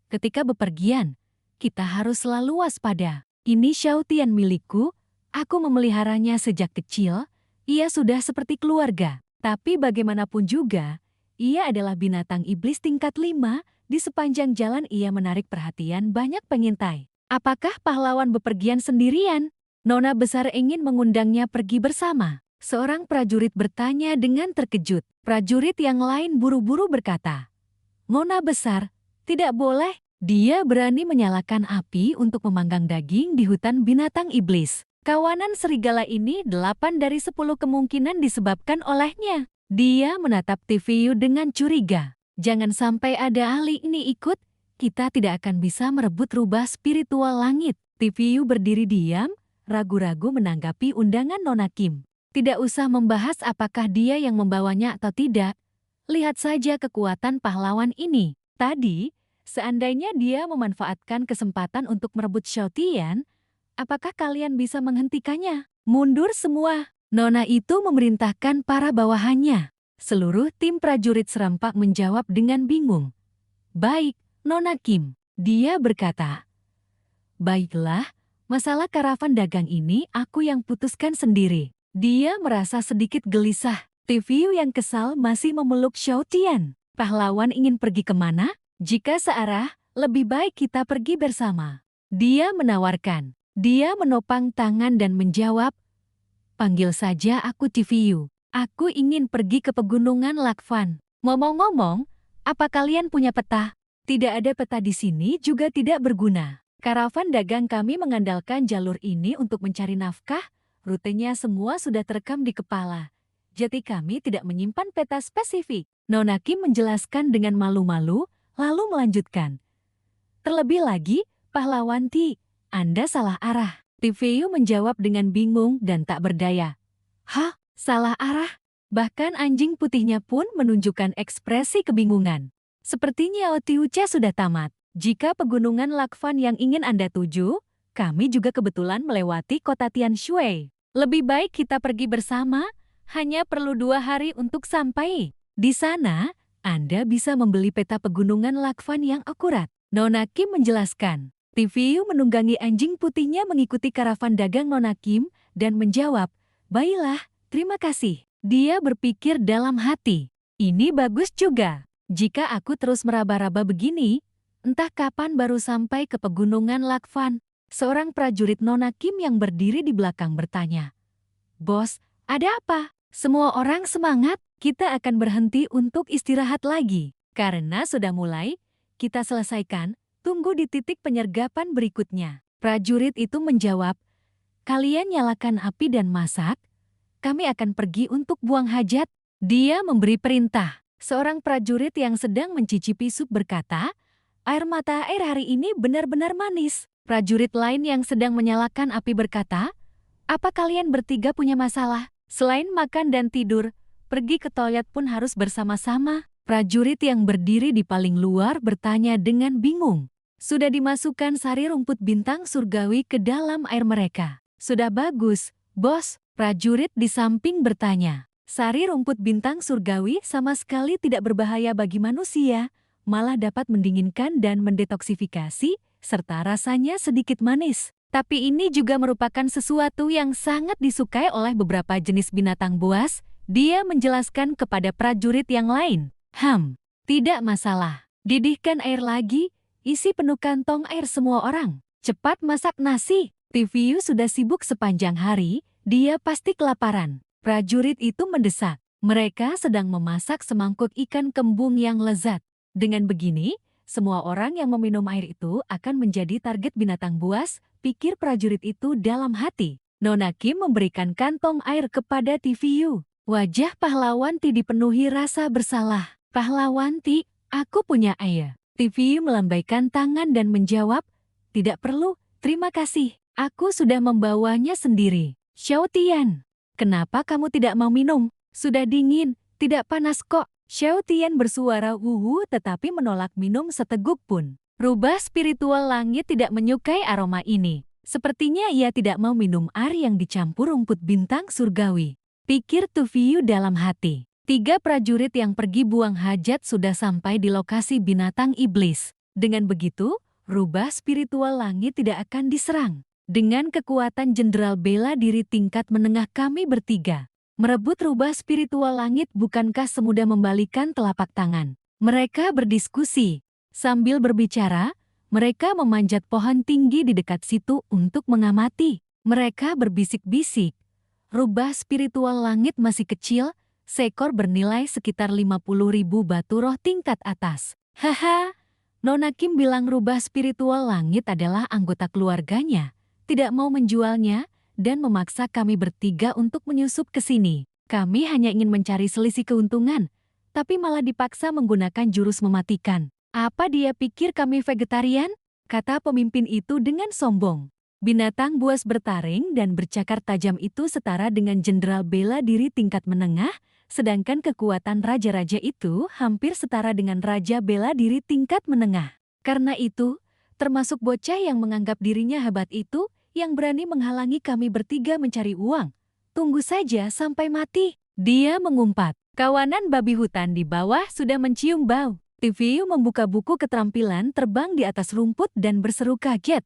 "Ketika bepergian, kita harus selalu waspada. Ini Xiao Tian milikku, aku memeliharanya sejak kecil, ia sudah seperti keluarga. Tapi bagaimanapun juga, ia adalah binatang iblis tingkat 5, di sepanjang jalan ia menarik perhatian banyak pengintai. Apakah pahlawan bepergian sendirian?" Nona besar ingin mengundangnya pergi bersama. Seorang prajurit bertanya dengan terkejut. Prajurit yang lain buru-buru berkata, "Nona besar, tidak boleh." Dia berani menyalakan api untuk memanggang daging di hutan binatang iblis. Kawanan serigala ini 8 dari 10 kemungkinan disebabkan olehnya. Dia menatap Tiviu dengan curiga. Jangan sampai ada ahli ini ikut, kita tidak akan bisa merebut rubah spiritual langit. Tiviu berdiri diam, ragu-ragu menanggapi undangan Nona Kim. Tidak usah membahas apakah dia yang membawanya atau tidak. Lihat saja kekuatan pahlawan ini. Tadi, seandainya dia memanfaatkan kesempatan untuk merebut Xiao Tian, apakah kalian bisa menghentikannya? Mundur semua. Nona itu memerintahkan para bawahannya. Seluruh tim prajurit serempak menjawab dengan bingung. "Baik, Nona Kim." Dia berkata, "Baiklah, masalah karavan dagang ini aku yang putuskan sendiri." Dia merasa sedikit gelisah. Tiviu yang kesal masih memeluk Xiao Tian. "Pahlawan ingin pergi kemana? Jika searah, lebih baik kita pergi bersama." Dia menawarkan. Dia menopang tangan dan menjawab, "Panggil saja aku Tiviu. Aku ingin pergi ke pegunungan Lakfan. Ngomong-ngomong, apa kalian punya peta?" "Tidak ada peta di sini juga tidak berguna. Karavan dagang kami mengandalkan jalur ini untuk mencari nafkah. Rutenya semua sudah terekam di kepala. Jadi kami tidak menyimpan peta spesifik." Nona Kim menjelaskan dengan malu-malu, lalu melanjutkan. "Terlebih lagi, pahlawan Ti, Anda salah arah." Tiviu menjawab dengan bingung dan tak berdaya. "Hah? Salah arah?" Bahkan anjing putihnya pun menunjukkan ekspresi kebingungan. "Sepertinya Otiuca sudah tamat. Jika pegunungan Lakfan yang ingin Anda tuju, kami juga kebetulan melewati kota Tianshui. Lebih baik kita pergi bersama, hanya perlu 2 hari untuk sampai. Di sana, Anda bisa membeli peta pegunungan Lakfan yang akurat." Nona Kim menjelaskan. Tiviu menunggangi anjing putihnya mengikuti karavan dagang Nona Kim dan menjawab, "Baiklah, terima kasih." Dia berpikir dalam hati, "Ini bagus juga. Jika aku terus meraba-raba begini, entah kapan baru sampai ke pegunungan Lakfan." Seorang prajurit Nona Kim yang berdiri di belakang bertanya, "Bos, ada apa?" Semua orang semangat, "Kita akan berhenti untuk istirahat lagi. Karena sudah mulai, kita selesaikan, tunggu di titik penyergapan berikutnya." Prajurit itu menjawab, "Kalian nyalakan api dan masak, kami akan pergi untuk buang hajat." Dia memberi perintah. Seorang prajurit yang sedang mencicipi sup berkata, "Air mata air hari ini benar-benar manis." Prajurit lain yang sedang menyalakan api berkata, "Apa kalian bertiga punya masalah? Selain makan dan tidur, pergi ke toilet pun harus bersama-sama." Prajurit yang berdiri di paling luar bertanya dengan bingung. Sudah dimasukkan sari rumput bintang surgawi ke dalam air mereka. "Sudah bagus, bos." Prajurit di samping bertanya. Sari rumput bintang surgawi sama sekali tidak berbahaya bagi manusia, malah dapat mendinginkan dan mendetoksifikasi, serta rasanya sedikit manis. Tapi ini juga merupakan sesuatu yang sangat disukai oleh beberapa jenis binatang buas, dia menjelaskan kepada prajurit yang lain. Tidak masalah. Didihkan air lagi, isi penuh kantong air semua orang. Cepat masak nasi. Tiviu sudah sibuk sepanjang hari, dia pasti kelaparan. Prajurit itu mendesak. Mereka sedang memasak semangkuk ikan kembung yang lezat. Dengan begini, semua orang yang meminum air itu akan menjadi target binatang buas, pikir prajurit itu dalam hati. Nona Kim memberikan kantong air kepada Tiviu. Wajah pahlawan Ti dipenuhi rasa bersalah. "Pahlawan Ti, aku punya air." Tiviu melambaikan tangan dan menjawab, "Tidak perlu, terima kasih. Aku sudah membawanya sendiri." "Xiao Tian, kenapa kamu tidak mau minum? Sudah dingin, tidak panas kok." Xiao Tian bersuara wuhu tetapi menolak minum seteguk pun. Rubah spiritual langit tidak menyukai aroma ini. Sepertinya ia tidak mau minum air yang dicampur rumput bintang surgawi, pikir Tiviu dalam hati. 3 prajurit yang pergi buang hajat sudah sampai di lokasi binatang iblis. Dengan begitu, rubah spiritual langit tidak akan diserang. Dengan kekuatan jenderal bela diri tingkat menengah kami bertiga merebut rubah spiritual langit bukankah semudah membalikan telapak tangan. Mereka berdiskusi. Sambil berbicara, mereka memanjat pohon tinggi di dekat situ untuk mengamati. Mereka berbisik-bisik. Rubah spiritual langit masih kecil, seekor bernilai sekitar 50.000 batu roh tingkat atas. "Haha, Nona Kim bilang rubah spiritual langit adalah anggota keluarganya. Tidak mau menjualnya dan memaksa kami bertiga untuk menyusup ke sini. Kami hanya ingin mencari selisih keuntungan, tapi malah dipaksa menggunakan jurus mematikan. Apa dia pikir kami vegetarian?" kata pemimpin itu dengan sombong. Binatang buas bertaring dan bercakar tajam itu setara dengan jenderal bela diri tingkat menengah, sedangkan kekuatan raja-raja itu hampir setara dengan raja bela diri tingkat menengah. Karena itu, termasuk bocah yang menganggap dirinya hebat itu, yang berani menghalangi kami bertiga mencari uang. Tunggu saja sampai mati. Dia mengumpat. Kawanan babi hutan di bawah sudah mencium bau. Tiviu membuka buku keterampilan terbang di atas rumput dan berseru kaget.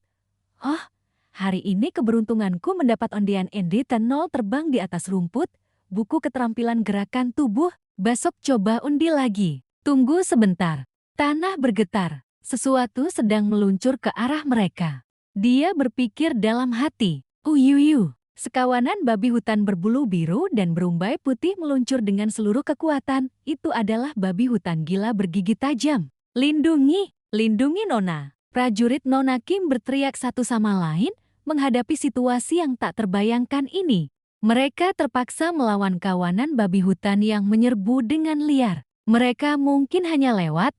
"Oh, hari ini keberuntunganku mendapat undian ND-0 terbang di atas rumput, buku keterampilan gerakan tubuh, besok coba undi lagi." Tunggu sebentar. Tanah bergetar. Sesuatu sedang meluncur ke arah mereka. Dia berpikir dalam hati, "Uyuyu." Sekawanan babi hutan berbulu biru dan berumbai putih meluncur dengan seluruh kekuatan. Itu adalah babi hutan gila bergigi tajam. "Lindungi, lindungi Nona." Prajurit Nona Kim berteriak satu sama lain menghadapi situasi yang tak terbayangkan ini. Mereka terpaksa melawan kawanan babi hutan yang menyerbu dengan liar. Mereka mungkin hanya lewat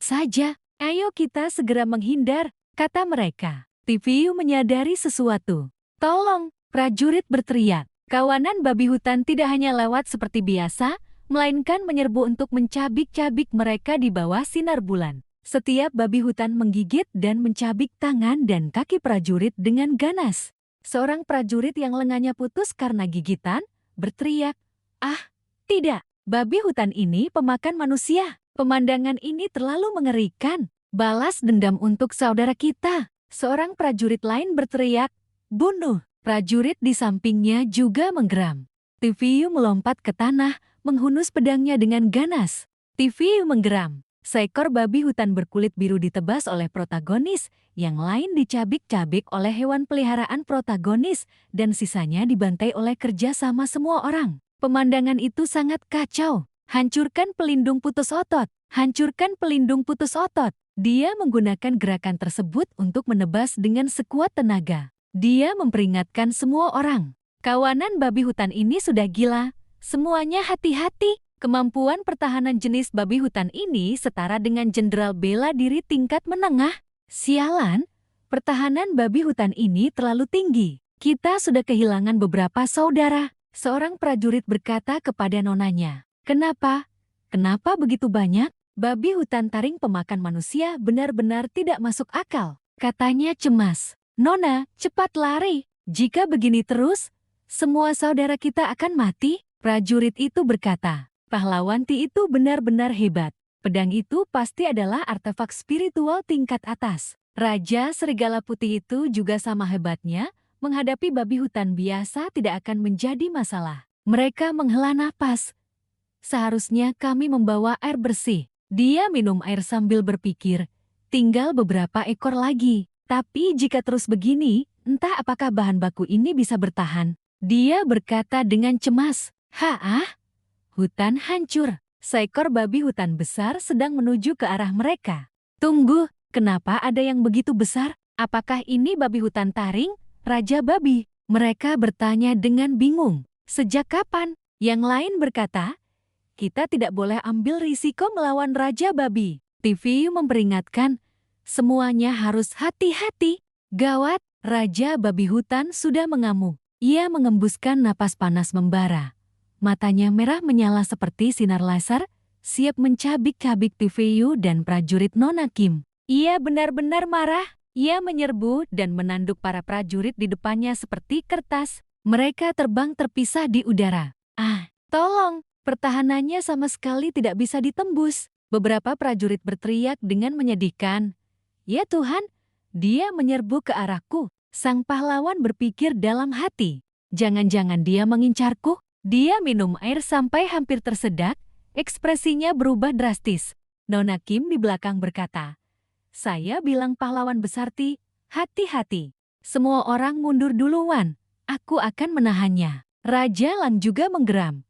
saja. "Ayo kita segera menghindar," kata mereka. Tiviu menyadari sesuatu. "Tolong!" prajurit berteriak. Kawanan babi hutan tidak hanya lewat seperti biasa, melainkan menyerbu untuk mencabik-cabik mereka di bawah sinar bulan. Setiap babi hutan menggigit dan mencabik tangan dan kaki prajurit dengan ganas. Seorang prajurit yang lengannya putus karena gigitan, berteriak, "Ah, tidak! Babi hutan ini pemakan manusia. Pemandangan ini terlalu mengerikan. Balas dendam untuk saudara kita." Seorang prajurit lain berteriak, "Bunuh!" Prajurit di sampingnya juga menggeram. Tiviu melompat ke tanah, menghunus pedangnya dengan ganas. Tiviu menggeram. Seekor babi hutan berkulit biru ditebas oleh protagonis, yang lain dicabik-cabik oleh hewan peliharaan protagonis, dan sisanya dibantai oleh kerja sama semua orang. Pemandangan itu sangat kacau. "Hancurkan pelindung putus otot! Hancurkan pelindung putus otot!" Dia menggunakan gerakan tersebut untuk menebas dengan sekuat tenaga. Dia memperingatkan semua orang. Kawanan babi hutan ini sudah gila. Semuanya hati-hati. Kemampuan pertahanan jenis babi hutan ini setara dengan jenderal bela diri tingkat menengah. Sialan, pertahanan babi hutan ini terlalu tinggi. Kita sudah kehilangan beberapa saudara. Seorang prajurit berkata kepada nonanya. Kenapa? Kenapa begitu banyak? Babi hutan taring pemakan manusia benar-benar tidak masuk akal. Katanya cemas. Nona, cepat lari. Jika begini terus, semua saudara kita akan mati. Prajurit itu berkata. Pahlawanti itu benar-benar hebat. Pedang itu pasti adalah artefak spiritual tingkat atas. Raja Serigala Putih itu juga sama hebatnya. Menghadapi babi hutan biasa tidak akan menjadi masalah. Mereka menghela napas. Seharusnya kami membawa air bersih. Dia minum air sambil berpikir, tinggal beberapa ekor lagi. Tapi jika terus begini, entah apakah bahan baku ini bisa bertahan. Dia berkata dengan cemas, hutan hancur. Seekor babi hutan besar sedang menuju ke arah mereka. Tunggu, kenapa ada yang begitu besar? Apakah ini babi hutan taring? Raja babi? Mereka bertanya dengan bingung. Sejak kapan? Yang lain berkata, kita tidak boleh ambil risiko melawan Raja Babi. TV memperingatkan, semuanya harus hati-hati. Gawat, Raja Babi hutan sudah mengamuk. Ia mengembuskan napas panas membara. Matanya merah menyala seperti sinar laser, siap mencabik-cabik TVU dan prajurit Nona Kim. Ia benar-benar marah. Ia menyerbu dan menanduk para prajurit di depannya seperti kertas. Mereka terbang terpisah di udara. Tolong! Pertahanannya sama sekali tidak bisa ditembus. Beberapa prajurit berteriak dengan menyedihkan. Ya Tuhan, dia menyerbu ke arahku. Sang pahlawan berpikir dalam hati. Jangan-jangan dia mengincarku? Dia minum air sampai hampir tersedak. Ekspresinya berubah drastis. Nona Kim di belakang berkata, saya bilang pahlawan besarti, hati-hati. Semua orang mundur duluan. Aku akan menahannya. Raja Lang juga menggeram.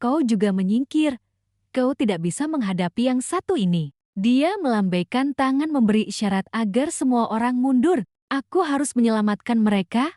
Kau juga menyingkir. Kau tidak bisa menghadapi yang satu ini. Dia melambaikan tangan memberi isyarat agar semua orang mundur. Aku harus menyelamatkan mereka.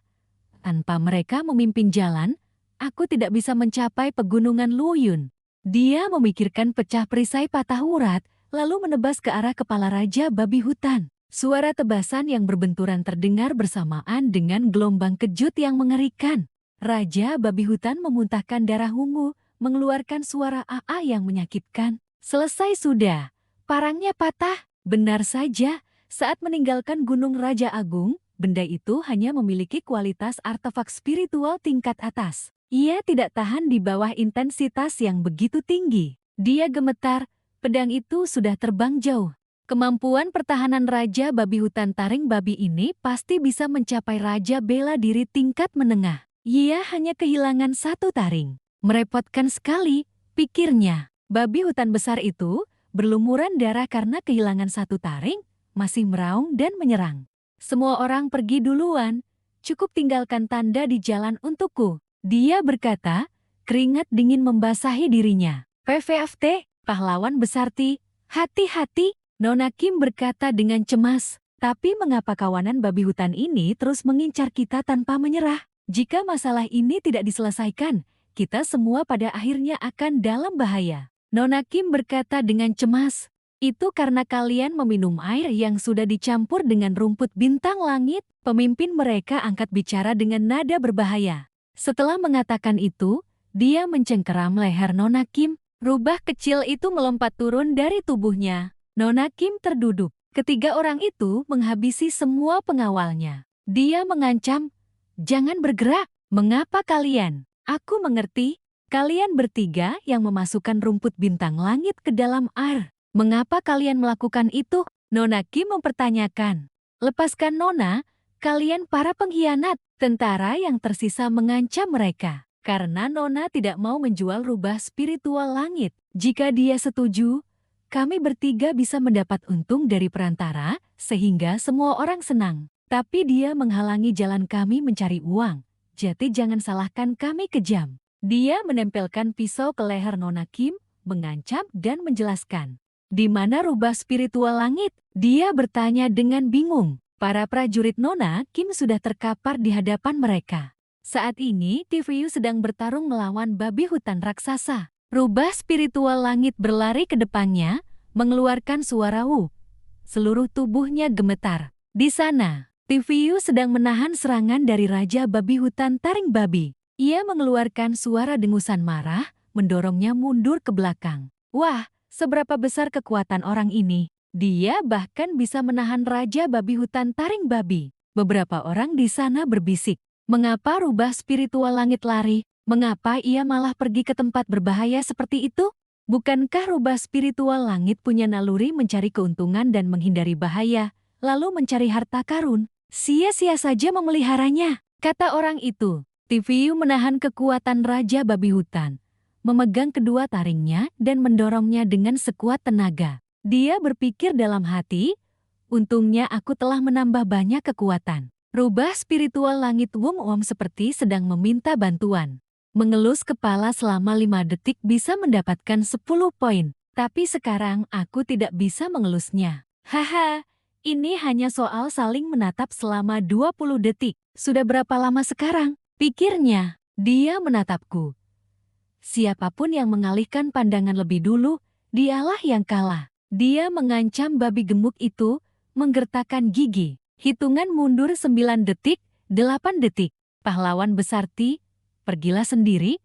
Tanpa mereka memimpin jalan, aku tidak bisa mencapai pegunungan Luyun. Dia memikirkan pecah perisai patah urat, lalu menebas ke arah kepala Raja Babi Hutan. Suara tebasan yang berbenturan terdengar bersamaan dengan gelombang kejut yang mengerikan. Raja Babi Hutan memuntahkan darah ungu, mengeluarkan suara AA yang menyakitkan. Selesai sudah. Parangnya patah. Benar saja, saat meninggalkan Gunung Raja Agung, benda itu hanya memiliki kualitas artefak spiritual tingkat atas. Ia tidak tahan di bawah intensitas yang begitu tinggi. Dia gemetar, pedang itu sudah terbang jauh. Kemampuan pertahanan Raja Babi Hutan taring babi ini pasti bisa mencapai Raja bela diri tingkat menengah. Ia hanya kehilangan satu taring. Merepotkan sekali, pikirnya. Babi hutan besar itu berlumuran darah karena kehilangan satu taring, masih meraung dan menyerang. Semua orang pergi duluan, cukup tinggalkan tanda di jalan untukku. Dia berkata, keringat dingin membasahi dirinya. PVFT, pahlawan besarti, hati-hati, Nona Kim berkata dengan cemas. Tapi mengapa kawanan babi hutan ini terus mengincar kita tanpa menyerah? Jika masalah ini tidak diselesaikan, kita semua pada akhirnya akan dalam bahaya. Nona Kim berkata dengan cemas, itu karena kalian meminum air yang sudah dicampur dengan rumput bintang langit. Pemimpin mereka angkat bicara dengan nada berbahaya. Setelah mengatakan itu, dia mencengkeram leher Nona Kim. Rubah kecil itu melompat turun dari tubuhnya. Nona Kim terduduk. Ketiga orang itu menghabisi semua pengawalnya. Dia mengancam, jangan bergerak. Mengapa kalian? Aku mengerti, kalian bertiga yang memasukkan rumput bintang langit ke dalam air. Mengapa kalian melakukan itu? Nona Kim mempertanyakan. Lepaskan Nona, kalian para pengkhianat. Tentara yang tersisa mengancam mereka. Karena Nona tidak mau menjual rubah spiritual langit. Jika dia setuju, kami bertiga bisa mendapat untung dari perantara, sehingga semua orang senang. Tapi dia menghalangi jalan kami mencari uang. Jadi jangan salahkan kami kejam. Dia menempelkan pisau ke leher Nona Kim, mengancam dan menjelaskan. Di mana rubah spiritual langit? Dia bertanya dengan bingung. Para prajurit Nona Kim sudah terkapar di hadapan mereka. Saat ini, TVU sedang bertarung melawan babi hutan raksasa. Rubah spiritual langit berlari ke depannya, mengeluarkan suara wu. Seluruh tubuhnya gemetar. Di sana, TVU sedang menahan serangan dari Raja Babi Hutan Taring Babi. Ia mengeluarkan suara dengusan marah, mendorongnya mundur ke belakang. Wah, seberapa besar kekuatan orang ini? Dia bahkan bisa menahan Raja Babi Hutan Taring Babi. Beberapa orang di sana berbisik. Mengapa rubah spiritual langit lari? Mengapa ia malah pergi ke tempat berbahaya seperti itu? Bukankah rubah spiritual langit punya naluri mencari keuntungan dan menghindari bahaya, lalu mencari harta karun? Sia-sia saja memeliharanya, kata orang itu. TVU menahan kekuatan Raja Babi Hutan, memegang kedua taringnya dan mendorongnya dengan sekuat tenaga. Dia berpikir dalam hati, untungnya aku telah menambah banyak kekuatan. Rubah spiritual langit Wum seperti sedang meminta bantuan. Mengelus kepala selama 5 detik bisa mendapatkan 10 poin. Tapi sekarang aku tidak bisa mengelusnya. Haha, ini hanya soal saling menatap selama 20 detik. Sudah berapa lama sekarang? Pikirnya, dia menatapku. Siapapun yang mengalihkan pandangan lebih dulu, dialah yang kalah. Dia mengancam babi gemuk itu, menggertakkan gigi. Hitungan mundur 9 detik, 8 detik. Pahlawan besar Ti, pergilah sendiri,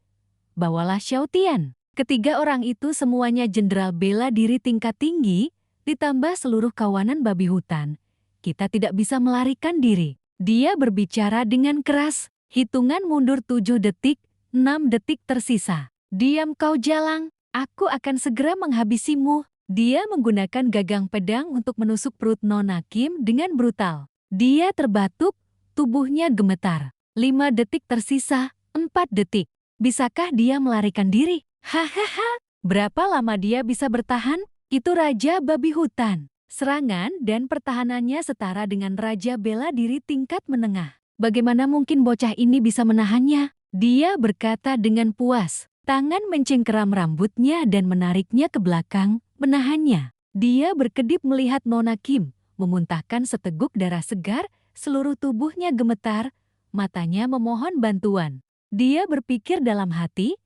bawalah Xiao Tian. Ketiga orang itu semuanya jenderal bela diri tingkat tinggi, ditambah seluruh kawanan babi hutan. Kita tidak bisa melarikan diri. Dia berbicara dengan keras. Hitungan mundur 7 detik, 6 detik tersisa. Diam kau jalang, aku akan segera menghabisimu. Dia menggunakan gagang pedang untuk menusuk perut Nona Kim dengan brutal. Dia terbatuk, tubuhnya gemetar. 5 detik tersisa, 4 detik. Bisakah dia melarikan diri? Hahaha, berapa lama dia bisa bertahan? Itu Raja Babi Hutan. Serangan dan pertahanannya setara dengan Raja Bela Diri tingkat menengah. Bagaimana mungkin bocah ini bisa menahannya? Dia berkata dengan puas. Tangan mencengkeram rambutnya dan menariknya ke belakang, menahannya. Dia berkedip melihat Nona Kim, memuntahkan seteguk darah segar, seluruh tubuhnya gemetar, matanya memohon bantuan. Dia berpikir dalam hati,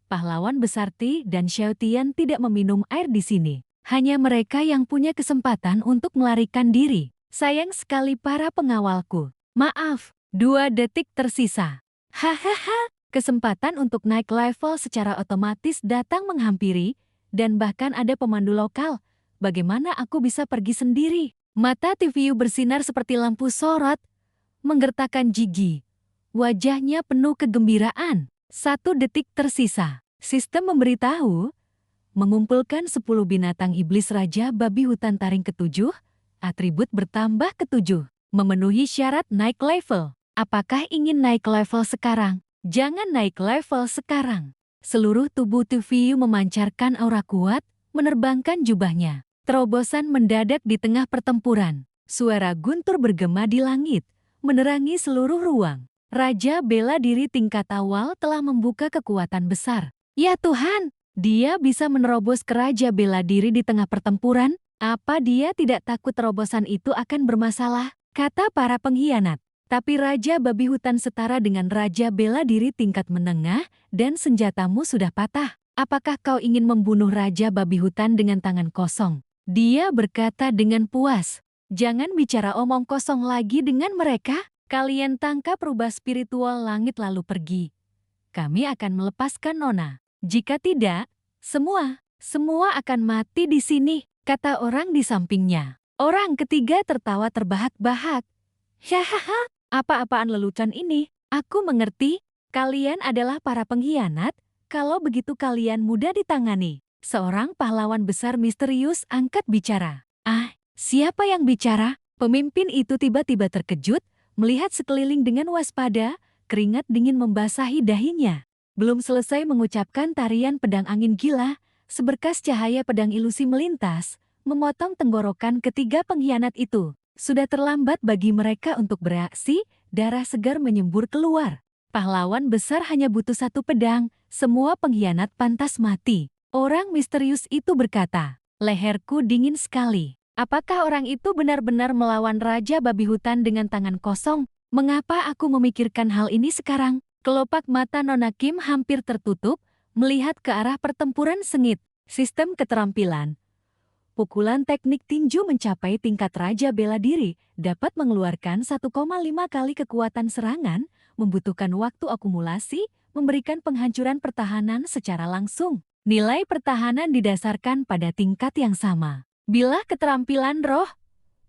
pahlawan besar Ti dan Xiao Tian tidak meminum air di sini. Hanya mereka yang punya kesempatan untuk melarikan diri. Sayang sekali para pengawalku. Maaf, 2 detik tersisa. Hahaha, kesempatan untuk naik level secara otomatis datang menghampiri, dan bahkan ada pemandu lokal. Bagaimana aku bisa pergi sendiri? Mata TVU bersinar seperti lampu sorot, menggertakkan gigi. Wajahnya penuh kegembiraan. 1 detik tersisa. Sistem memberitahu, mengumpulkan 10 binatang iblis Raja Babi Hutan Taring ke-7, atribut bertambah ke-7, memenuhi syarat naik level. Apakah ingin naik level sekarang? Jangan naik level sekarang. Seluruh tubuh TVU memancarkan aura kuat, menerbangkan jubahnya. Terobosan mendadak di tengah pertempuran. Suara guntur bergema di langit, menerangi seluruh ruang. Raja Bela Diri tingkat awal telah membuka kekuatan besar. Ya Tuhan, dia bisa menerobos ke Raja Bela Diri di tengah pertempuran? Apa dia tidak takut terobosan itu akan bermasalah? Kata para pengkhianat. Tapi Raja Babi Hutan setara dengan Raja Bela Diri tingkat menengah dan senjatamu sudah patah. Apakah kau ingin membunuh Raja Babi Hutan dengan tangan kosong? Dia berkata dengan puas. Jangan bicara omong kosong lagi dengan mereka. Kalian tangkap rubah spiritual langit lalu pergi. Kami akan melepaskan Nona. Jika tidak, semua akan mati di sini, kata orang di sampingnya. Orang ketiga tertawa terbahak-bahak. Hahaha, apa-apaan lelucon ini? Aku mengerti, kalian adalah para pengkhianat, kalau begitu kalian mudah ditangani. Seorang pahlawan besar misterius angkat bicara. Ah, siapa yang bicara? Pemimpin itu tiba-tiba terkejut, melihat sekeliling dengan waspada, keringat dingin membasahi dahinya. Belum selesai mengucapkan tarian pedang angin gila, seberkas cahaya pedang ilusi melintas, memotong tenggorokan ketiga pengkhianat itu. Sudah terlambat bagi mereka untuk bereaksi, darah segar menyembur keluar. Pahlawan besar hanya butuh 1 pedang, semua pengkhianat pantas mati. Orang misterius itu berkata, Leherku dingin sekali. Apakah orang itu benar-benar melawan Raja Babi Hutan dengan tangan kosong? Mengapa aku memikirkan hal ini sekarang? Kelopak mata Nona Kim hampir tertutup, melihat ke arah pertempuran sengit. Sistem keterampilan. Pukulan teknik tinju mencapai tingkat Raja Bela Diri, dapat mengeluarkan 1,5 kali kekuatan serangan, membutuhkan waktu akumulasi, memberikan penghancuran pertahanan secara langsung. Nilai pertahanan didasarkan pada tingkat yang sama. Bilah keterampilan roh.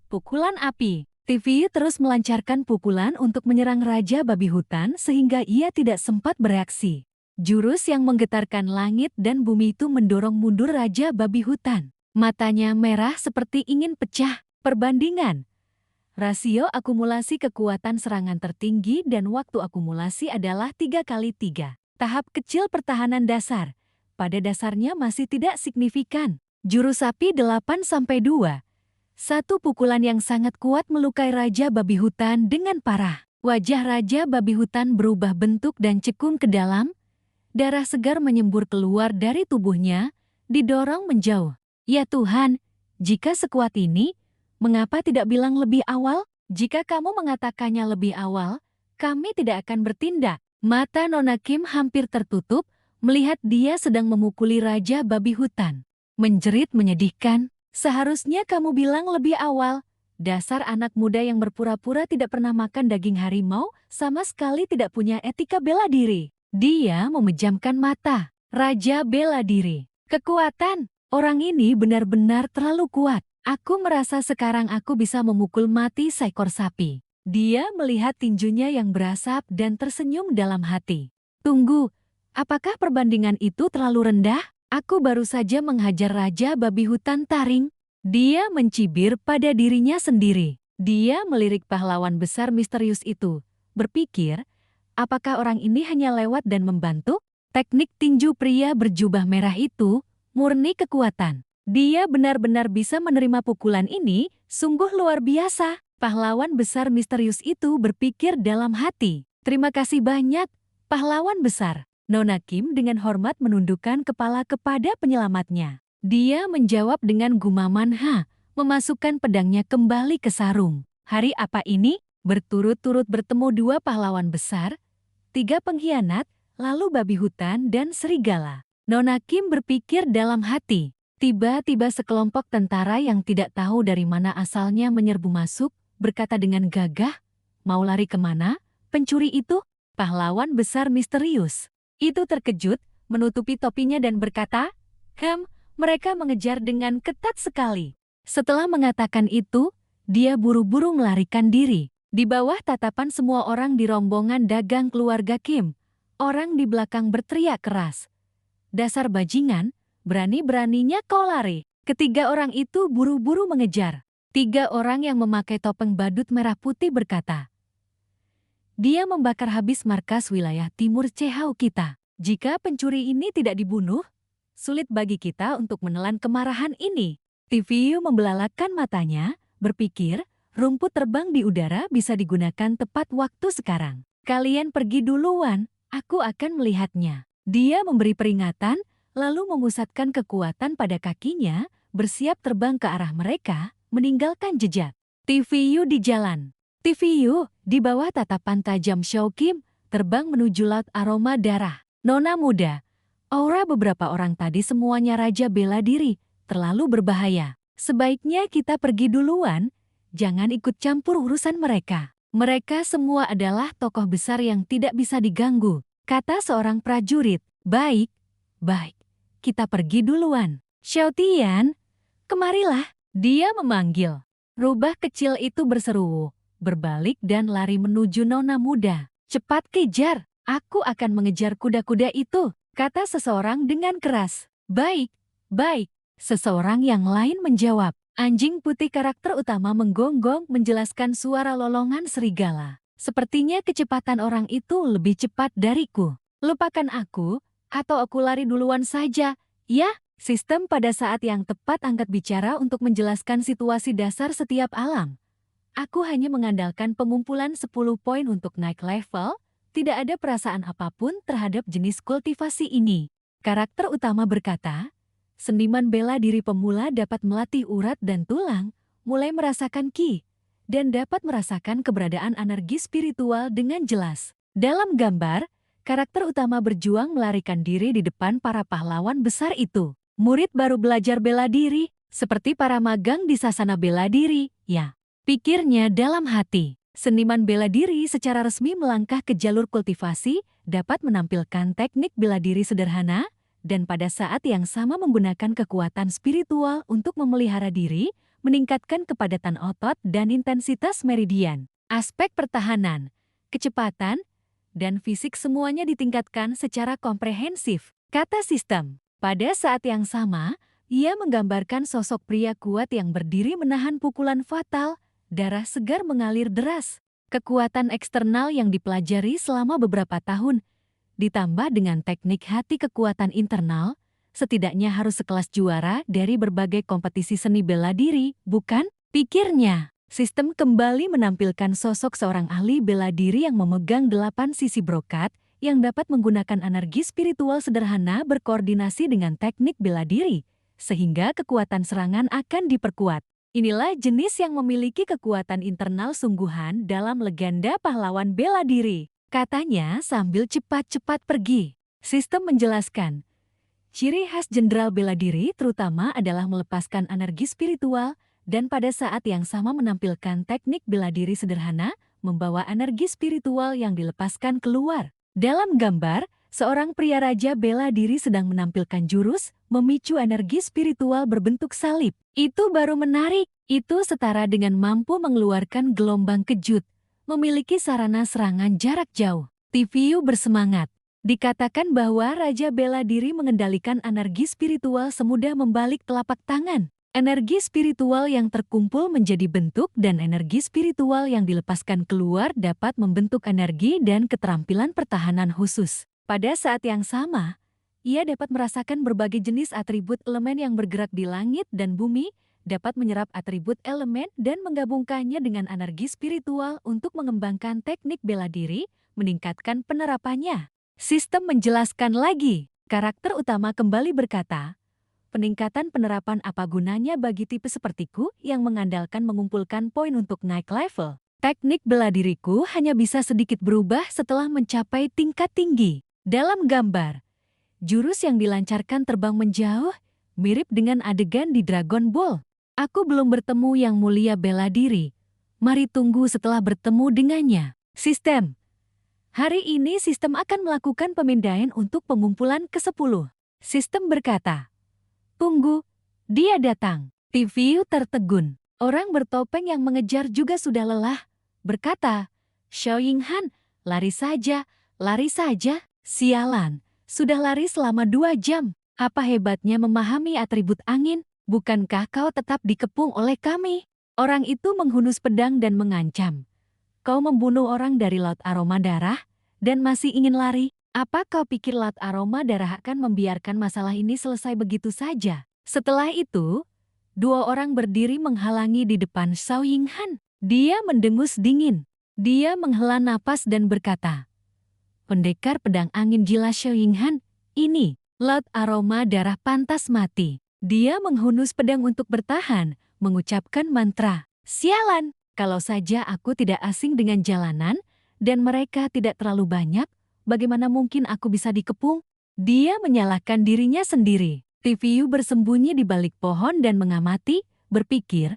Pukulan api. TVU terus melancarkan pukulan untuk menyerang Raja Babi Hutan sehingga ia tidak sempat bereaksi. Jurus yang menggetarkan langit dan bumi itu mendorong mundur Raja Babi Hutan. Matanya merah seperti ingin pecah. Perbandingan. Rasio akumulasi kekuatan serangan tertinggi dan waktu akumulasi adalah 3x3. Tahap kecil pertahanan dasar. Pada dasarnya masih tidak signifikan. Jurus api 8-2. Satu pukulan yang sangat kuat melukai Raja Babi Hutan dengan parah. Wajah Raja Babi Hutan berubah bentuk dan cekung ke dalam. Darah segar menyembur keluar dari tubuhnya, didorong menjauh. Ya Tuhan, jika sekuat ini, mengapa tidak bilang lebih awal? Jika kamu mengatakannya lebih awal, kami tidak akan bertindak. Mata Nona Kim hampir tertutup, melihat dia sedang memukuli Raja Babi Hutan. Menjerit menyedihkan, seharusnya kamu bilang lebih awal. Dasar anak muda yang berpura-pura tidak pernah makan daging harimau, sama sekali tidak punya etika bela diri. Dia memejamkan mata. Raja bela diri. Kekuatan. Orang ini benar-benar terlalu kuat. Aku merasa sekarang aku bisa memukul mati seekor sapi. Dia melihat tinjunya yang berasap dan tersenyum dalam hati. Tunggu, apakah perbandingan itu terlalu rendah? Aku baru saja menghajar Raja Babi Hutan taring. Dia mencibir pada dirinya sendiri. Dia melirik pahlawan besar misterius itu. Berpikir, apakah orang ini hanya lewat dan membantu? Teknik tinju pria berjubah merah itu murni kekuatan. Dia benar-benar bisa menerima pukulan ini, sungguh luar biasa. Pahlawan besar misterius itu berpikir dalam hati. Terima kasih banyak, pahlawan besar. Nona Kim dengan hormat menundukkan kepala kepada penyelamatnya. Dia menjawab dengan gumaman memasukkan pedangnya kembali ke sarung. Hari apa ini? Berturut-turut bertemu dua pahlawan besar, 3 pengkhianat, lalu babi hutan dan serigala. Nona Kim berpikir dalam hati. Tiba-tiba sekelompok tentara yang tidak tahu dari mana asalnya menyerbu masuk, berkata dengan gagah, "Mau lari kemana? Pencuri itu?" Pahlawan besar misterius itu terkejut, menutupi topinya dan berkata, mereka mengejar dengan ketat sekali." Setelah mengatakan itu, dia buru-buru melarikan diri. Di bawah tatapan semua orang di rombongan dagang keluarga Kim, orang di belakang berteriak keras. "Dasar bajingan, berani-beraninya kau lari." Ketiga orang itu buru-buru mengejar. 3 orang yang memakai topeng badut merah putih berkata, "Dia membakar habis markas wilayah timur Chehao kita. Jika pencuri ini tidak dibunuh, sulit bagi kita untuk menelan kemarahan ini." TVU membelalakkan matanya, berpikir, rumput terbang di udara bisa digunakan tepat waktu sekarang. "Kalian pergi duluan, aku akan melihatnya." Dia memberi peringatan, lalu memusatkan kekuatan pada kakinya, bersiap terbang ke arah mereka, meninggalkan jejak. TVU di jalan. TVU, di bawah tatapan tajam Xiao Kim, terbang menuju laut aroma darah. Nona muda, aura beberapa orang tadi semuanya raja bela diri, terlalu berbahaya. Sebaiknya kita pergi duluan, jangan ikut campur urusan mereka. Mereka semua adalah tokoh besar yang tidak bisa diganggu, kata seorang prajurit. Baik, kita pergi duluan. Xiao Tian, kemarilah, dia memanggil. Rubah kecil itu berseru, berbalik dan lari menuju nona muda. "Cepat kejar, aku akan mengejar kuda-kuda itu," kata seseorang dengan keras. Baik, seseorang yang lain menjawab. Anjing putih karakter utama menggonggong menjelaskan suara lolongan serigala. "Sepertinya kecepatan orang itu lebih cepat dariku. Lupakan aku, atau aku lari duluan saja." Ya, sistem pada saat yang tepat angkat bicara untuk menjelaskan situasi dasar setiap alam. Aku hanya mengandalkan pengumpulan 10 poin untuk naik level, tidak ada perasaan apapun terhadap jenis kultivasi ini. Karakter utama berkata, Seniman bela diri pemula dapat melatih urat dan tulang, mulai merasakan ki, dan dapat merasakan keberadaan energi spiritual dengan jelas. Dalam gambar, karakter utama berjuang melarikan diri di depan para pahlawan besar itu. Murid baru belajar bela diri, seperti para magang di sasana bela diri, ya. Pikirnya dalam hati, seniman bela diri secara resmi melangkah ke jalur kultivasi, dapat menampilkan teknik bela diri sederhana, dan pada saat yang sama menggunakan kekuatan spiritual untuk memelihara diri, meningkatkan kepadatan otot dan intensitas meridian. Aspek pertahanan, kecepatan, dan fisik semuanya ditingkatkan secara komprehensif. Kata sistem. Pada saat yang sama, ia menggambarkan sosok pria kuat yang berdiri menahan pukulan fatal, darah segar mengalir deras. Kekuatan eksternal yang dipelajari selama beberapa tahun, ditambah dengan teknik hati kekuatan internal, setidaknya harus sekelas juara dari berbagai kompetisi seni bela diri, bukan? Pikirnya. Sistem kembali menampilkan sosok seorang ahli bela diri yang memegang 8 sisi brokat, yang dapat menggunakan energi spiritual sederhana berkoordinasi dengan teknik bela diri, sehingga kekuatan serangan akan diperkuat. Inilah jenis yang memiliki kekuatan internal sungguhan dalam legenda pahlawan bela diri, katanya sambil cepat-cepat pergi. Sistem menjelaskan, ciri khas jenderal bela diri terutama adalah melepaskan energi spiritual dan pada saat yang sama menampilkan teknik bela diri sederhana, membawa energi spiritual yang dilepaskan keluar. Dalam gambar, seorang pria raja bela diri sedang menampilkan jurus, memicu energi spiritual berbentuk salib. Itu baru menarik. Itu setara dengan mampu mengeluarkan gelombang kejut, memiliki sarana serangan jarak jauh. TVU bersemangat. Dikatakan bahwa raja bela diri mengendalikan energi spiritual semudah membalik telapak tangan. Energi spiritual yang terkumpul menjadi bentuk dan energi spiritual yang dilepaskan keluar dapat membentuk energi dan keterampilan pertahanan khusus. Pada saat yang sama, ia dapat merasakan berbagai jenis atribut elemen yang bergerak di langit dan bumi, dapat menyerap atribut elemen dan menggabungkannya dengan energi spiritual untuk mengembangkan teknik bela diri, meningkatkan penerapannya. Sistem menjelaskan lagi, karakter utama kembali berkata, peningkatan penerapan apa gunanya bagi tipe sepertiku yang mengandalkan mengumpulkan poin untuk naik level. Teknik bela diriku hanya bisa sedikit berubah setelah mencapai tingkat tinggi. Dalam gambar, jurus yang dilancarkan terbang menjauh, mirip dengan adegan di Dragon Ball. Aku belum bertemu yang mulia bela diri. Mari tunggu setelah bertemu dengannya. Sistem. Hari ini sistem akan melakukan pemindaian untuk pengumpulan ke-10. Sistem berkata, tunggu, dia datang. TVU tertegun. Orang bertopeng yang mengejar juga sudah lelah. Berkata, Xiao Yinghan, lari saja, lari saja. Sialan, sudah lari selama 2 jam. Apa hebatnya memahami atribut angin? Bukankah kau tetap dikepung oleh kami? Orang itu menghunus pedang dan mengancam. Kau membunuh orang dari Laut Aroma Darah dan masih ingin lari? Apa kau pikir Laut Aroma Darah akan membiarkan masalah ini selesai begitu saja? Setelah itu, 2 orang berdiri menghalangi di depan Xiao Yinghan. Dia mendengus dingin. Dia menghela napas dan berkata, pendekar pedang angin gila Xiao Yinghan, ini, Laut Aroma Darah pantas mati. Dia menghunus pedang untuk bertahan, mengucapkan mantra. Sialan, kalau saja aku tidak asing dengan jalanan, dan mereka tidak terlalu banyak, bagaimana mungkin aku bisa dikepung? Dia menyalahkan dirinya sendiri. TVU bersembunyi di balik pohon dan mengamati, berpikir,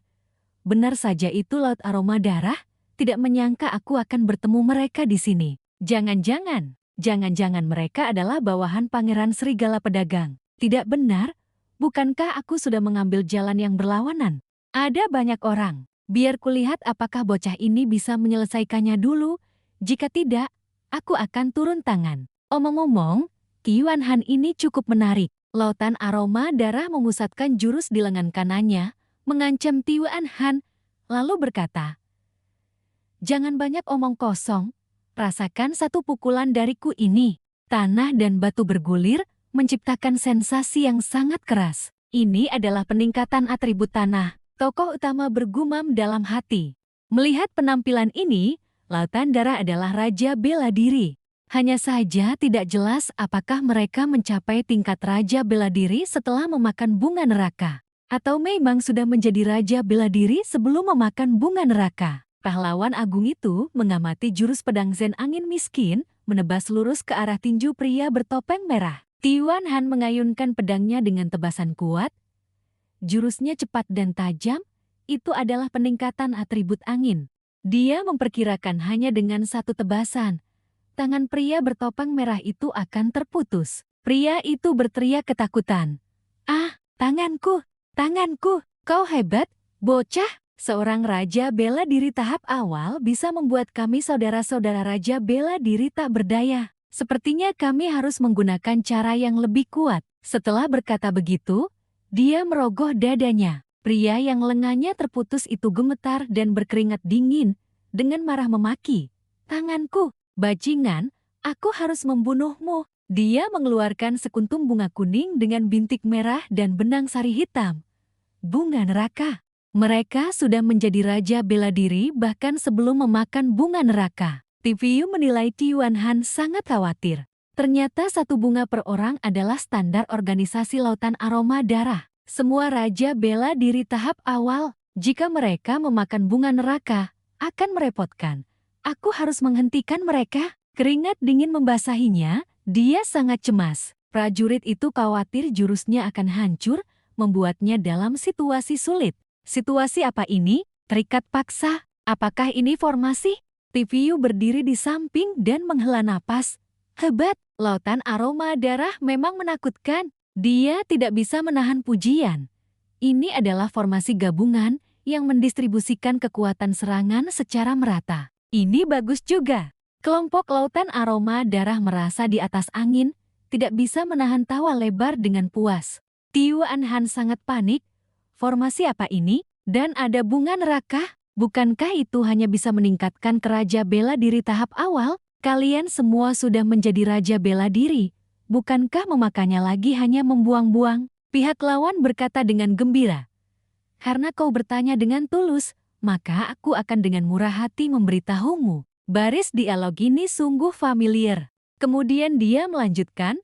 benar saja itu Laut Aroma Darah, tidak menyangka aku akan bertemu mereka di sini. Jangan-jangan mereka adalah bawahan Pangeran Serigala Pedagang. Tidak benar, bukankah aku sudah mengambil jalan yang berlawanan? Ada banyak orang. Biar kulihat apakah bocah ini bisa menyelesaikannya dulu. Jika tidak, aku akan turun tangan. Omong-omong, Yuan Han ini cukup menarik. Lautan Aroma Darah memusatkan jurus di lengan kanannya, mengancam Yuan Han, lalu berkata, jangan banyak omong kosong, rasakan satu pukulan dariku ini. Tanah dan batu bergulir, menciptakan sensasi yang sangat keras. Ini adalah peningkatan atribut tanah. Tokoh utama bergumam dalam hati. Melihat penampilan ini, Lautan Darah adalah raja bela diri. Hanya saja tidak jelas apakah mereka mencapai tingkat Raja Bela Diri setelah memakan bunga neraka. Atau memang sudah menjadi Raja Bela Diri sebelum memakan bunga neraka. Pahlawan agung itu mengamati jurus pedang Zen angin miskin, menebas lurus ke arah tinju pria bertopeng merah. Tiwan Han mengayunkan pedangnya dengan tebasan kuat. Jurusnya cepat dan tajam, itu adalah peningkatan atribut angin. Dia memperkirakan hanya dengan satu tebasan, tangan pria bertopeng merah itu akan terputus. Pria itu berteriak ketakutan. "Ah, tanganku, tanganku, kau hebat, bocah." Seorang Raja Bela Diri tahap awal bisa membuat kami saudara-saudara Raja Bela Diri tak berdaya. Sepertinya kami harus menggunakan cara yang lebih kuat. Setelah berkata begitu, dia merogoh dadanya. Pria yang lengannya terputus itu gemetar dan berkeringat dingin dengan marah memaki. "Tanganku, bajingan, aku harus membunuhmu." Dia mengeluarkan sekuntum bunga kuning dengan bintik merah dan benang sari hitam. Bunga neraka. Mereka sudah menjadi Raja Bela Diri bahkan sebelum memakan bunga neraka. TVU menilai Tiwan Han sangat khawatir. Ternyata satu bunga per orang adalah standar organisasi lautan aroma darah. Semua Raja Bela Diri tahap awal, jika mereka memakan bunga neraka, akan merepotkan. Aku harus menghentikan mereka. Keringat dingin membasahinya, dia sangat cemas. Prajurit itu khawatir jurusnya akan hancur, membuatnya dalam situasi sulit. Situasi apa ini? Terikat paksa. Apakah ini formasi? TVU berdiri di samping dan menghela napas. Hebat, lautan aroma darah memang menakutkan. Dia tidak bisa menahan pujian. Ini adalah formasi gabungan yang mendistribusikan kekuatan serangan secara merata. Ini bagus juga. Kelompok lautan aroma darah merasa di atas angin, tidak bisa menahan tawa lebar dengan puas. Tiwan Han sangat panik. Formasi apa ini? Dan ada bunga neraka? Bukankah itu hanya bisa meningkatkan ke Raja Bela Diri tahap awal? Kalian semua sudah menjadi Raja Bela Diri. Bukankah memakannya lagi hanya membuang-buang? Pihak lawan berkata dengan gembira. Karena kau bertanya dengan tulus, maka aku akan dengan murah hati memberitahumu. Baris dialog ini sungguh familiar. Kemudian dia melanjutkan,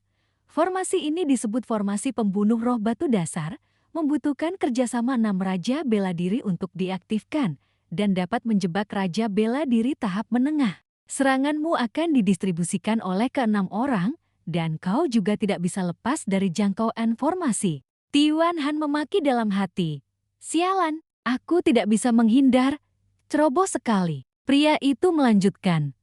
formasi ini disebut formasi pembunuh roh batu dasar, membutuhkan kerjasama 6 Raja Bela Diri untuk diaktifkan, dan dapat menjebak Raja Bela Diri tahap menengah. Seranganmu akan didistribusikan oleh ke-6 orang, dan kau juga tidak bisa lepas dari jangkauan formasi. Tiwan Han memaki dalam hati. Sialan, aku tidak bisa menghindar. Ceroboh sekali. Pria itu melanjutkan.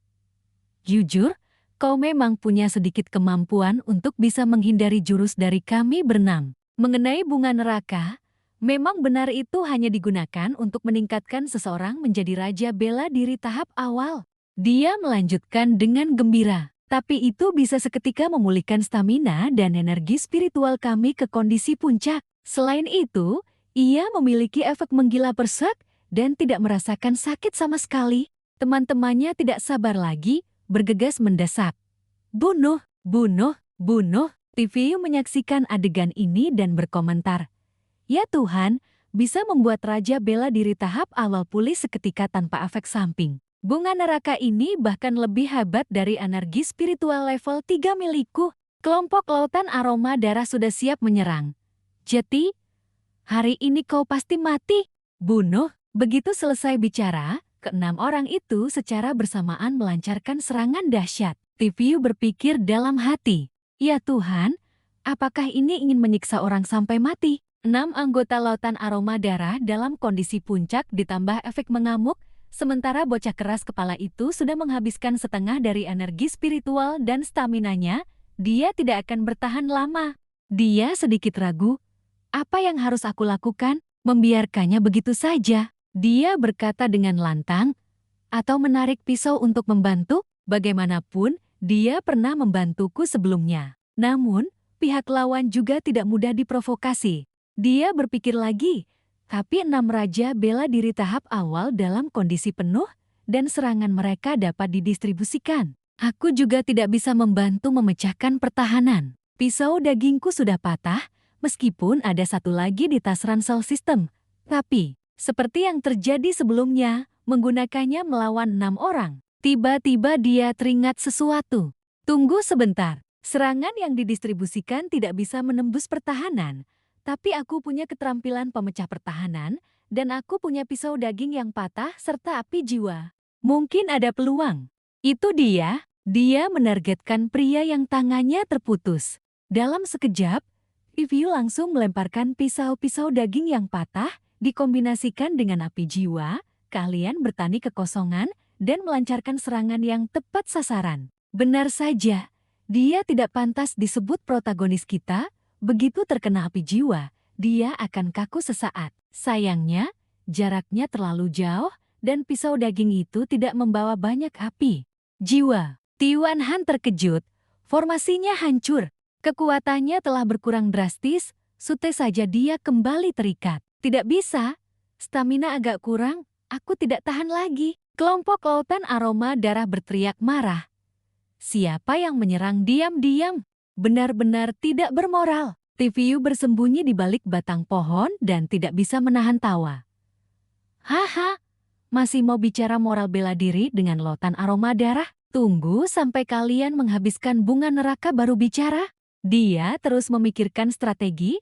Jujur, kau memang punya sedikit kemampuan untuk bisa menghindari jurus dari kami berenam. Mengenai bunga neraka, memang benar itu hanya digunakan untuk meningkatkan seseorang menjadi Raja Bela Diri tahap awal. Dia melanjutkan dengan gembira. Tapi itu bisa seketika memulihkan stamina dan energi spiritual kami ke kondisi puncak. Selain itu, ia memiliki efek menggila berserk dan tidak merasakan sakit sama sekali. Teman-temannya tidak sabar lagi, bergegas mendesak. Bunuh, bunuh, bunuh. TVU menyaksikan adegan ini dan berkomentar. Ya Tuhan, bisa membuat Raja Bela Diri tahap awal pulih seketika tanpa efek samping. Bunga neraka ini bahkan lebih hebat dari energi spiritual level 3 milikku. Kelompok lautan aroma darah sudah siap menyerang. Jeti, hari ini kau pasti mati. Bunuh. Begitu selesai bicara, ke-6 orang itu secara bersamaan melancarkan serangan dahsyat. TVU berpikir dalam hati. Ya Tuhan, apakah ini ingin menyiksa orang sampai mati? 6 anggota lautan aroma darah dalam kondisi puncak ditambah efek mengamuk, sementara bocah keras kepala itu sudah menghabiskan setengah dari energi spiritual dan staminanya, dia tidak akan bertahan lama. Dia sedikit ragu. Apa yang harus aku lakukan? Membiarkannya begitu saja? Dia berkata dengan lantang, atau menarik pisau untuk membantu? Bagaimanapun, dia pernah membantuku sebelumnya. Namun, pihak lawan juga tidak mudah diprovokasi. Dia berpikir lagi, tapi 6 Raja Bela Diri tahap awal dalam kondisi penuh dan serangan mereka dapat didistribusikan. Aku juga tidak bisa membantu memecahkan pertahanan. Pisau dagingku sudah patah, meskipun ada satu lagi di tas ransel sistem. Tapi, seperti yang terjadi sebelumnya, menggunakannya melawan 6 orang. Tiba-tiba dia teringat sesuatu. Tunggu sebentar. Serangan yang didistribusikan tidak bisa menembus pertahanan. Tapi aku punya keterampilan pemecah pertahanan, dan aku punya pisau daging yang patah serta api jiwa. Mungkin ada peluang. Itu dia. Dia menargetkan pria yang tangannya terputus. Dalam sekejap, Liviu langsung melemparkan pisau-pisau daging yang patah, dikombinasikan dengan api jiwa, keahlian bertani kekosongan, dan melancarkan serangan yang tepat sasaran. Benar saja, dia tidak pantas disebut protagonis kita. Begitu terkena api jiwa, dia akan kaku sesaat. Sayangnya, jaraknya terlalu jauh, dan pisau daging itu tidak membawa banyak api jiwa. Tiwan Han terkejut, formasinya hancur. Kekuatannya telah berkurang drastis, sute saja dia kembali terikat. Tidak bisa, stamina agak kurang, aku tidak tahan lagi. Kelompok lautan aroma darah berteriak marah. Siapa yang menyerang diam-diam? Benar-benar tidak bermoral. Tiviu bersembunyi di balik batang pohon dan tidak bisa menahan tawa. Haha, masih mau bicara moral bela diri dengan lautan aroma darah? Tunggu sampai kalian menghabiskan bunga neraka baru bicara. Dia terus memikirkan strategi.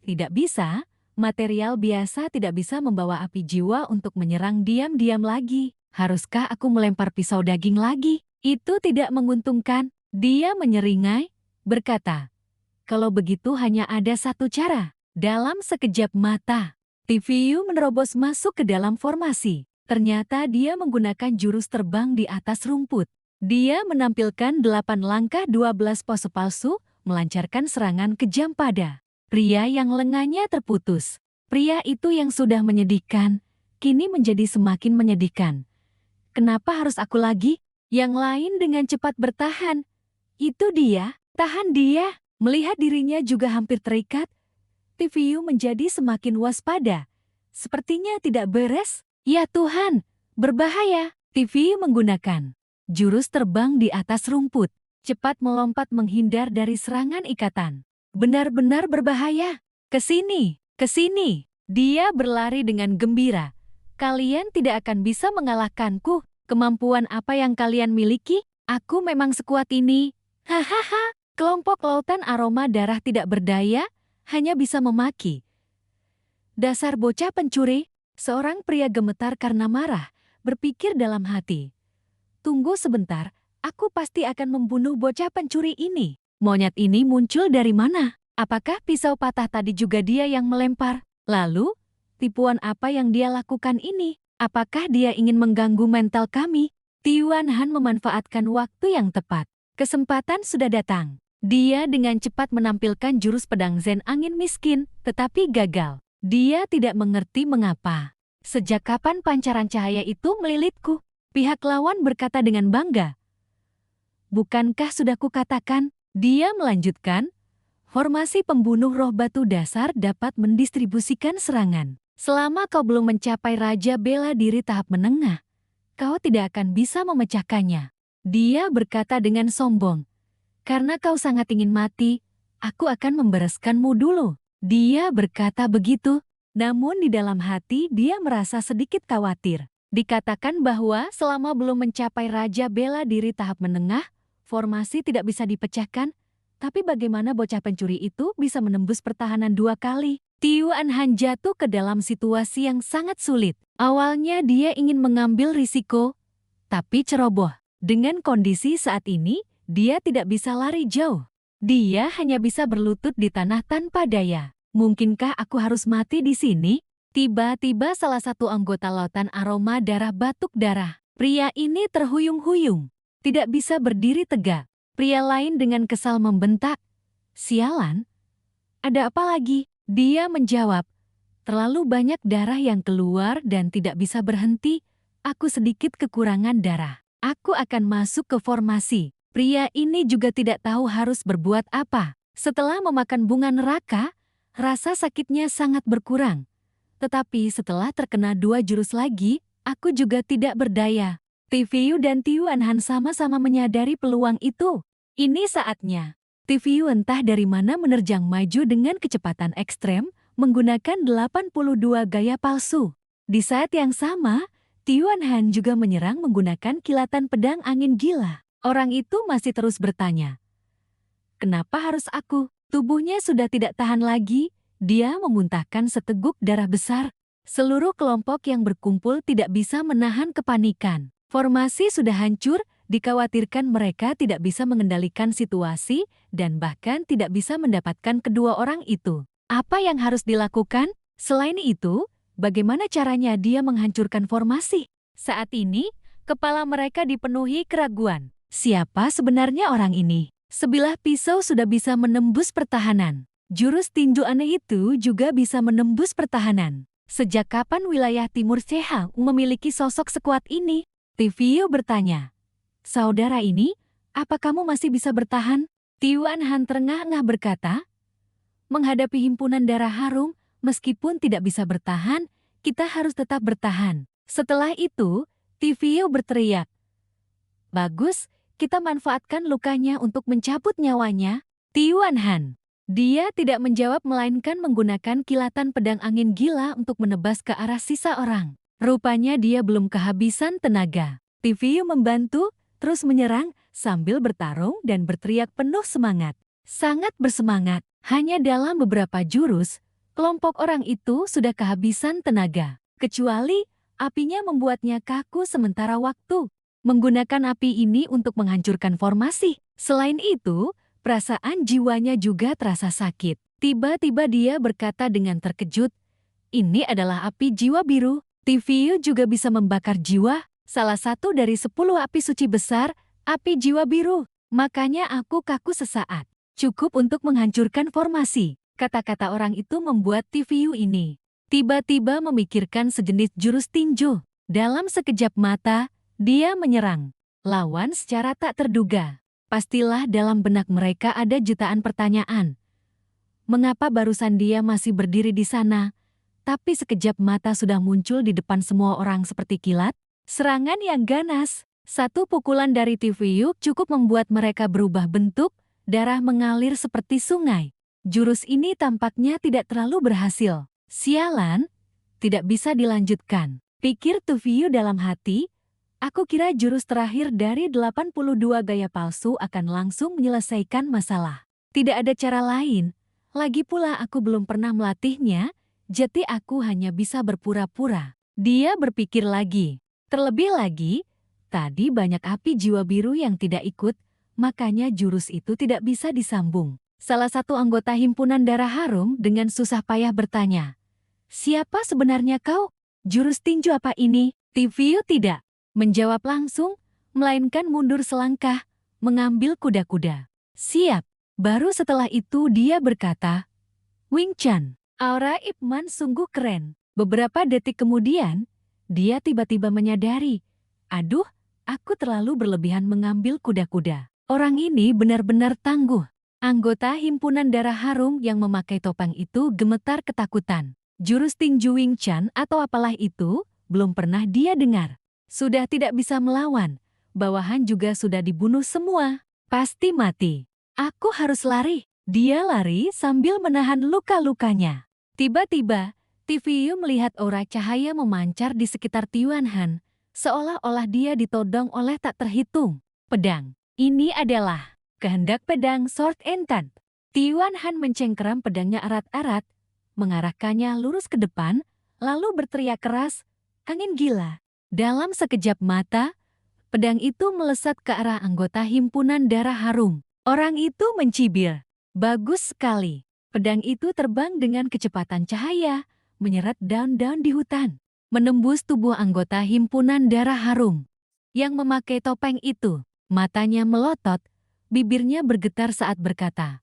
Tidak bisa, material biasa tidak bisa membawa api jiwa untuk menyerang diam-diam lagi. Haruskah aku melempar pisau daging lagi? Itu tidak menguntungkan. Dia menyeringai, berkata, kalau begitu hanya ada satu cara. Dalam sekejap mata, Tiviu menerobos masuk ke dalam formasi. Ternyata dia menggunakan jurus terbang di atas rumput. Dia menampilkan 8 langkah 12 pose palsu, melancarkan serangan kejam pada pria yang lengannya terputus. Pria itu yang sudah menyedihkan, kini menjadi semakin menyedihkan. Kenapa harus aku lagi? Yang lain dengan cepat bertahan. Itu dia, tahan dia. Melihat dirinya juga hampir terikat, Tiviu menjadi semakin waspada. Sepertinya tidak beres. Ya Tuhan, berbahaya. Tiviu menggunakan jurus terbang di atas rumput. Cepat melompat menghindar dari serangan ikatan. Benar-benar berbahaya. Kesini, kesini. Dia berlari dengan gembira. Kalian tidak akan bisa mengalahkanku. Kemampuan apa yang kalian miliki? Aku memang sekuat ini. Hahaha. Kelompok lautan aroma darah tidak berdaya, hanya bisa memaki. Dasar bocah pencuri. Seorang pria gemetar karena marah, berpikir dalam hati. Tunggu sebentar, aku pasti akan membunuh bocah pencuri ini. Monyet ini muncul dari mana? Apakah pisau patah tadi juga dia yang melempar? Lalu, tipuan apa yang dia lakukan ini? Apakah dia ingin mengganggu mental kami? Tiwan Han memanfaatkan waktu yang tepat. Kesempatan sudah datang. Dia dengan cepat menampilkan jurus pedang Zen angin miskin, tetapi gagal. Dia tidak mengerti mengapa. Sejak kapan pancaran cahaya itu melilitku? Pihak lawan berkata dengan bangga. Bukankah sudah kukatakan? Dia melanjutkan, formasi pembunuh roh batu dasar dapat mendistribusikan serangan. Selama kau belum mencapai Raja Bela Diri tahap menengah, kau tidak akan bisa memecahkannya. Dia berkata dengan sombong. Karena kau sangat ingin mati, aku akan membereskanmu dulu. Dia berkata begitu, namun di dalam hati dia merasa sedikit khawatir. Dikatakan bahwa selama belum mencapai Raja Bela Diri tahap menengah, formasi tidak bisa dipecahkan. Tapi bagaimana bocah pencuri itu bisa menembus pertahanan 2 kali? Tiwan Han jatuh ke dalam situasi yang sangat sulit. Awalnya dia ingin mengambil risiko, tapi ceroboh. Dengan kondisi saat ini, dia tidak bisa lari jauh. Dia hanya bisa berlutut di tanah tanpa daya. Mungkinkah aku harus mati di sini? Tiba-tiba salah satu anggota lautan aroma darah batuk darah. Pria ini terhuyung-huyung. Tidak bisa berdiri tegak. Pria lain dengan kesal membentak. Sialan? Ada apa lagi? Dia menjawab. Terlalu banyak darah yang keluar dan tidak bisa berhenti. Aku sedikit kekurangan darah. Aku akan masuk ke formasi. Pria ini juga tidak tahu harus berbuat apa. Setelah memakan bunga neraka, rasa sakitnya sangat berkurang. Tetapi setelah terkena 2 jurus lagi, aku juga tidak berdaya. Tiviu dan Tiwan Han sama-sama menyadari peluang itu. Ini saatnya. Tiviu entah dari mana menerjang maju dengan kecepatan ekstrem, menggunakan 82 gaya palsu. Di saat yang sama, Tiwan Han juga menyerang menggunakan kilatan pedang angin gila. Orang itu masih terus bertanya, "Kenapa harus aku?" Tubuhnya sudah tidak tahan lagi, dia memuntahkan seteguk darah besar. Seluruh kelompok yang berkumpul tidak bisa menahan kepanikan. Formasi sudah hancur, dikhawatirkan mereka tidak bisa mengendalikan situasi dan bahkan tidak bisa mendapatkan kedua orang itu. Apa yang harus dilakukan? Selain itu, bagaimana caranya dia menghancurkan formasi? Saat ini, kepala mereka dipenuhi keraguan. Siapa sebenarnya orang ini? Sebilah pisau sudah bisa menembus pertahanan. Jurus tinju aneh itu juga bisa menembus pertahanan. Sejak kapan wilayah Timur Seha memiliki sosok sekuat ini? Tivio bertanya. Saudara ini, apa kamu masih bisa bertahan? Tiwan Han terengah-engah berkata, menghadapi himpunan darah harum, meskipun tidak bisa bertahan, kita harus tetap bertahan. Setelah itu, Tivio berteriak, bagus, kita manfaatkan lukanya untuk mencabut nyawanya. Tiwan Han. Dia tidak menjawab melainkan menggunakan kilatan pedang angin gila untuk menebas ke arah sisa orang. Rupanya dia belum kehabisan tenaga. Tivio membantu, terus menyerang, sambil bertarung dan berteriak penuh semangat. Sangat bersemangat, hanya dalam beberapa jurus, kelompok orang itu sudah kehabisan tenaga. Kecuali, apinya membuatnya kaku sementara waktu. Menggunakan api ini untuk menghancurkan formasi. Selain itu, perasaan jiwanya juga terasa sakit. Tiba-tiba dia berkata dengan terkejut, ini adalah api jiwa biru. Tivio juga bisa membakar jiwa, salah satu dari 10 api suci besar, api jiwa biru. Makanya aku kaku sesaat. Cukup untuk menghancurkan formasi. Kata-kata orang itu membuat Tivio ini tiba-tiba memikirkan sejenis jurus tinju. Dalam sekejap mata, dia menyerang lawan secara tak terduga. Pastilah dalam benak mereka ada jutaan pertanyaan. Mengapa barusan dia masih berdiri di sana, tapi sekejap mata sudah muncul di depan semua orang seperti kilat? Serangan yang ganas, satu pukulan dari Tivio cukup membuat mereka berubah bentuk, darah mengalir seperti sungai. Jurus ini tampaknya tidak terlalu berhasil. Sialan, tidak bisa dilanjutkan. Pikir Tivio dalam hati. Aku kira jurus terakhir dari 82 gaya palsu akan langsung menyelesaikan masalah. Tidak ada cara lain. Lagi pula aku belum pernah melatihnya, jadi aku hanya bisa berpura-pura. Dia berpikir lagi. Terlebih lagi, tadi banyak api jiwa biru yang tidak ikut, makanya jurus itu tidak bisa disambung. Salah satu anggota himpunan darah harum dengan susah payah bertanya, siapa sebenarnya kau? Jurus tinju apa ini? Tivio tidak menjawab langsung, melainkan mundur selangkah, mengambil kuda-kuda. Siap. Baru setelah itu dia berkata, Wing Chun, aura Ip Man sungguh keren. Beberapa detik kemudian, dia tiba-tiba menyadari, aduh, aku terlalu berlebihan mengambil kuda-kuda. Orang ini benar-benar tangguh. Anggota himpunan darah harum yang memakai topeng itu gemetar ketakutan. Jurus tinju Wing Chun atau apalah itu, belum pernah dia dengar. Sudah tidak bisa melawan, bawahan juga sudah dibunuh semua. Pasti mati. Aku harus lari. Dia lari sambil menahan luka-lukanya. Tiba-tiba, Tivio melihat aura cahaya memancar di sekitar Tiwan Han, seolah-olah dia ditodong oleh tak terhitung pedang. Ini adalah kehendak pedang Sword Encant. Tiwan Han mencengkeram pedangnya erat-erat, mengarahkannya lurus ke depan, lalu berteriak keras, angin gila. Dalam sekejap mata, pedang itu melesat ke arah anggota himpunan darah harum. Orang itu mencibir. Bagus sekali. Pedang itu terbang dengan kecepatan cahaya, menyeret daun-daun di hutan, menembus tubuh anggota himpunan darah harum. Yang memakai topeng itu, matanya melotot, bibirnya bergetar saat berkata,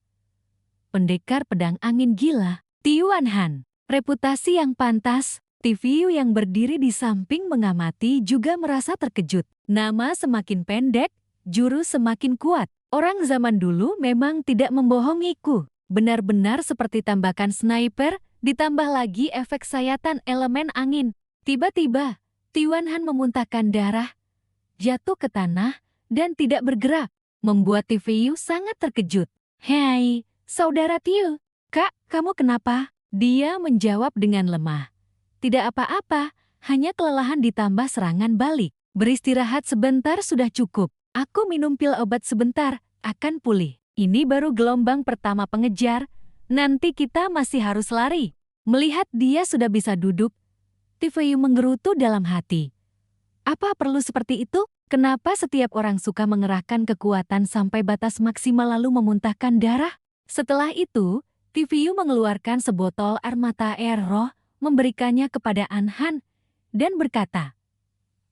pendekar pedang angin gila, Tiwan Han. Reputasi yang pantas. Tivio yang berdiri di samping mengamati juga merasa terkejut. Nama semakin pendek, jurus semakin kuat. Orang zaman dulu memang tidak membohongiku. Benar-benar seperti tembakan sniper, ditambah lagi efek sayatan elemen angin. Tiba-tiba, Tiwan Han memuntahkan darah, jatuh ke tanah, dan tidak bergerak. Membuat Tivio sangat terkejut. Hei, saudara Tio, kak, kamu kenapa? Dia menjawab dengan lemah. Tidak apa-apa, hanya kelelahan ditambah serangan balik. Beristirahat sebentar sudah cukup. Aku minum pil obat sebentar, akan pulih. Ini baru gelombang pertama pengejar, nanti kita masih harus lari. Melihat dia sudah bisa duduk, Tifeyu menggerutu dalam hati. Apa perlu seperti itu? Kenapa setiap orang suka mengerahkan kekuatan sampai batas maksimal lalu memuntahkan darah? Setelah itu, Tifeyu mengeluarkan sebotol air mata air roh, memberikannya kepada Anhan, dan berkata,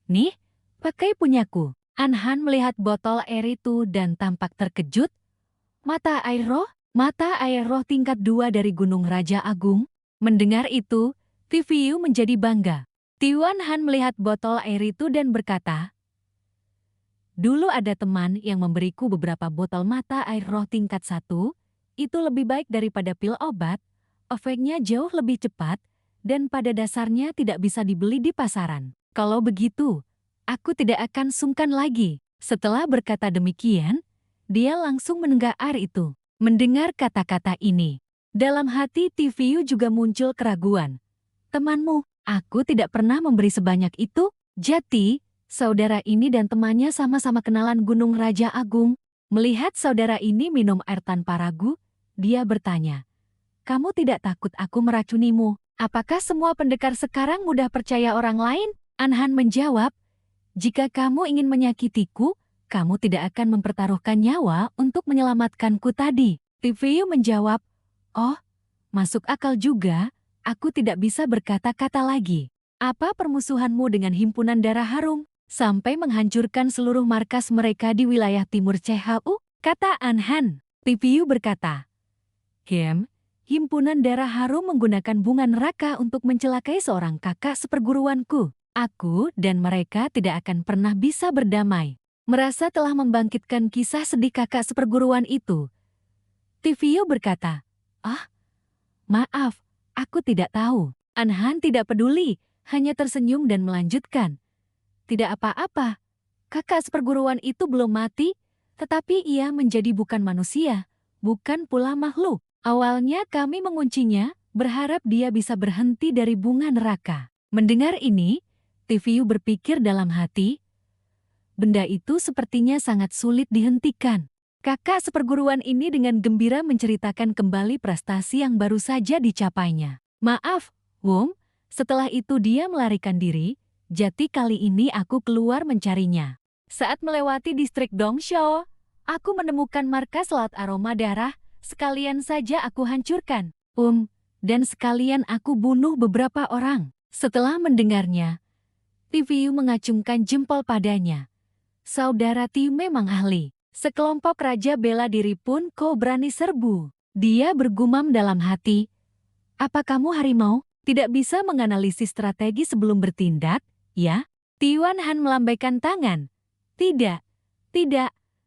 "Nih, pakai punyaku." Anhan melihat botol air itu dan tampak terkejut. Mata air roh tingkat 2 dari Gunung Raja Agung. Mendengar itu, Tifeyu menjadi bangga. Tiwan Han melihat botol air itu dan berkata, "Dulu ada teman yang memberiku beberapa botol mata air roh tingkat 1, itu lebih baik daripada pil obat, efeknya jauh lebih cepat, dan pada dasarnya tidak bisa dibeli di pasaran. Kalau begitu, aku tidak akan sungkan lagi." Setelah berkata demikian, dia langsung menenggak air itu. Mendengar kata-kata ini, dalam hati Tifeyu juga muncul keraguan. "Temanmu, aku tidak pernah memberi sebanyak itu." Jati, saudara ini dan temannya sama-sama kenalan Gunung Raja Agung. Melihat saudara ini minum air tanpa ragu, dia bertanya, "Kamu tidak takut aku meracunimu? Apakah semua pendekar sekarang mudah percaya orang lain?" Anhan menjawab, "Jika kamu ingin menyakitiku, kamu tidak akan mempertaruhkan nyawa untuk menyelamatkanku tadi." Tifeyu menjawab, "Oh, masuk akal juga, aku tidak bisa berkata-kata lagi. Apa permusuhanmu dengan himpunan darah harum, sampai menghancurkan seluruh markas mereka di wilayah timur CHU?" Kata Anhan. Tifeyu berkata, himpunan darah harum menggunakan bunga neraka untuk mencelakai seorang kakak seperguruanku. Aku dan mereka tidak akan pernah bisa berdamai." Merasa telah membangkitkan kisah sedih kakak seperguruan itu, Tifeyu berkata, "Ah, maaf, aku tidak tahu." Anhan tidak peduli, hanya tersenyum dan melanjutkan, "Tidak apa-apa, kakak seperguruan itu belum mati, tetapi ia menjadi bukan manusia, bukan pula makhluk. Awalnya kami menguncinya, berharap dia bisa berhenti dari bunga neraka." Mendengar ini, Tifeyu berpikir dalam hati, benda itu sepertinya sangat sulit dihentikan. Kakak seperguruan ini dengan gembira menceritakan kembali prestasi yang baru saja dicapainya. "Maaf, Wom," setelah itu dia melarikan diri, "Jati kali ini aku keluar mencarinya. Saat melewati distrik Dongshou, aku menemukan markas laut aroma darah, sekalian saja aku hancurkan. Dan sekalian aku bunuh beberapa orang." Setelah mendengarnya, Tifeyu mengacungkan jempol padanya. "Saudara Tiu memang ahli. Sekelompok raja bela diri pun kau berani serbu." Dia bergumam dalam hati, "Apa kamu harimau? Tidak bisa menganalisis strategi sebelum bertindak, ya?" Tiwan Han melambaikan tangan. Tidak,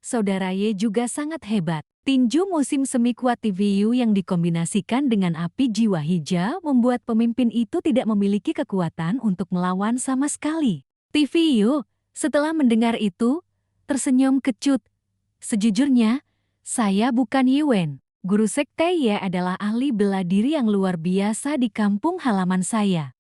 saudara Ye juga sangat hebat. Tinju musim semi kuat Tifeyu yang dikombinasikan dengan api jiwa hijau membuat pemimpin itu tidak memiliki kekuatan untuk melawan sama sekali. Tifeyu, setelah mendengar itu, tersenyum kecut. "Sejujurnya, saya bukan Yiwen. Guru sekte Ye adalah ahli bela diri yang luar biasa di kampung halaman saya.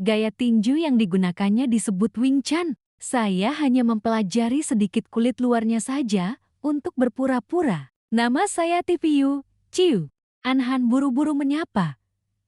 Gaya tinju yang digunakannya disebut Wing Chun. Saya hanya mempelajari sedikit kulit luarnya saja untuk berpura-pura. Nama saya Tifeyu, Ciu." Anhan buru-buru menyapa,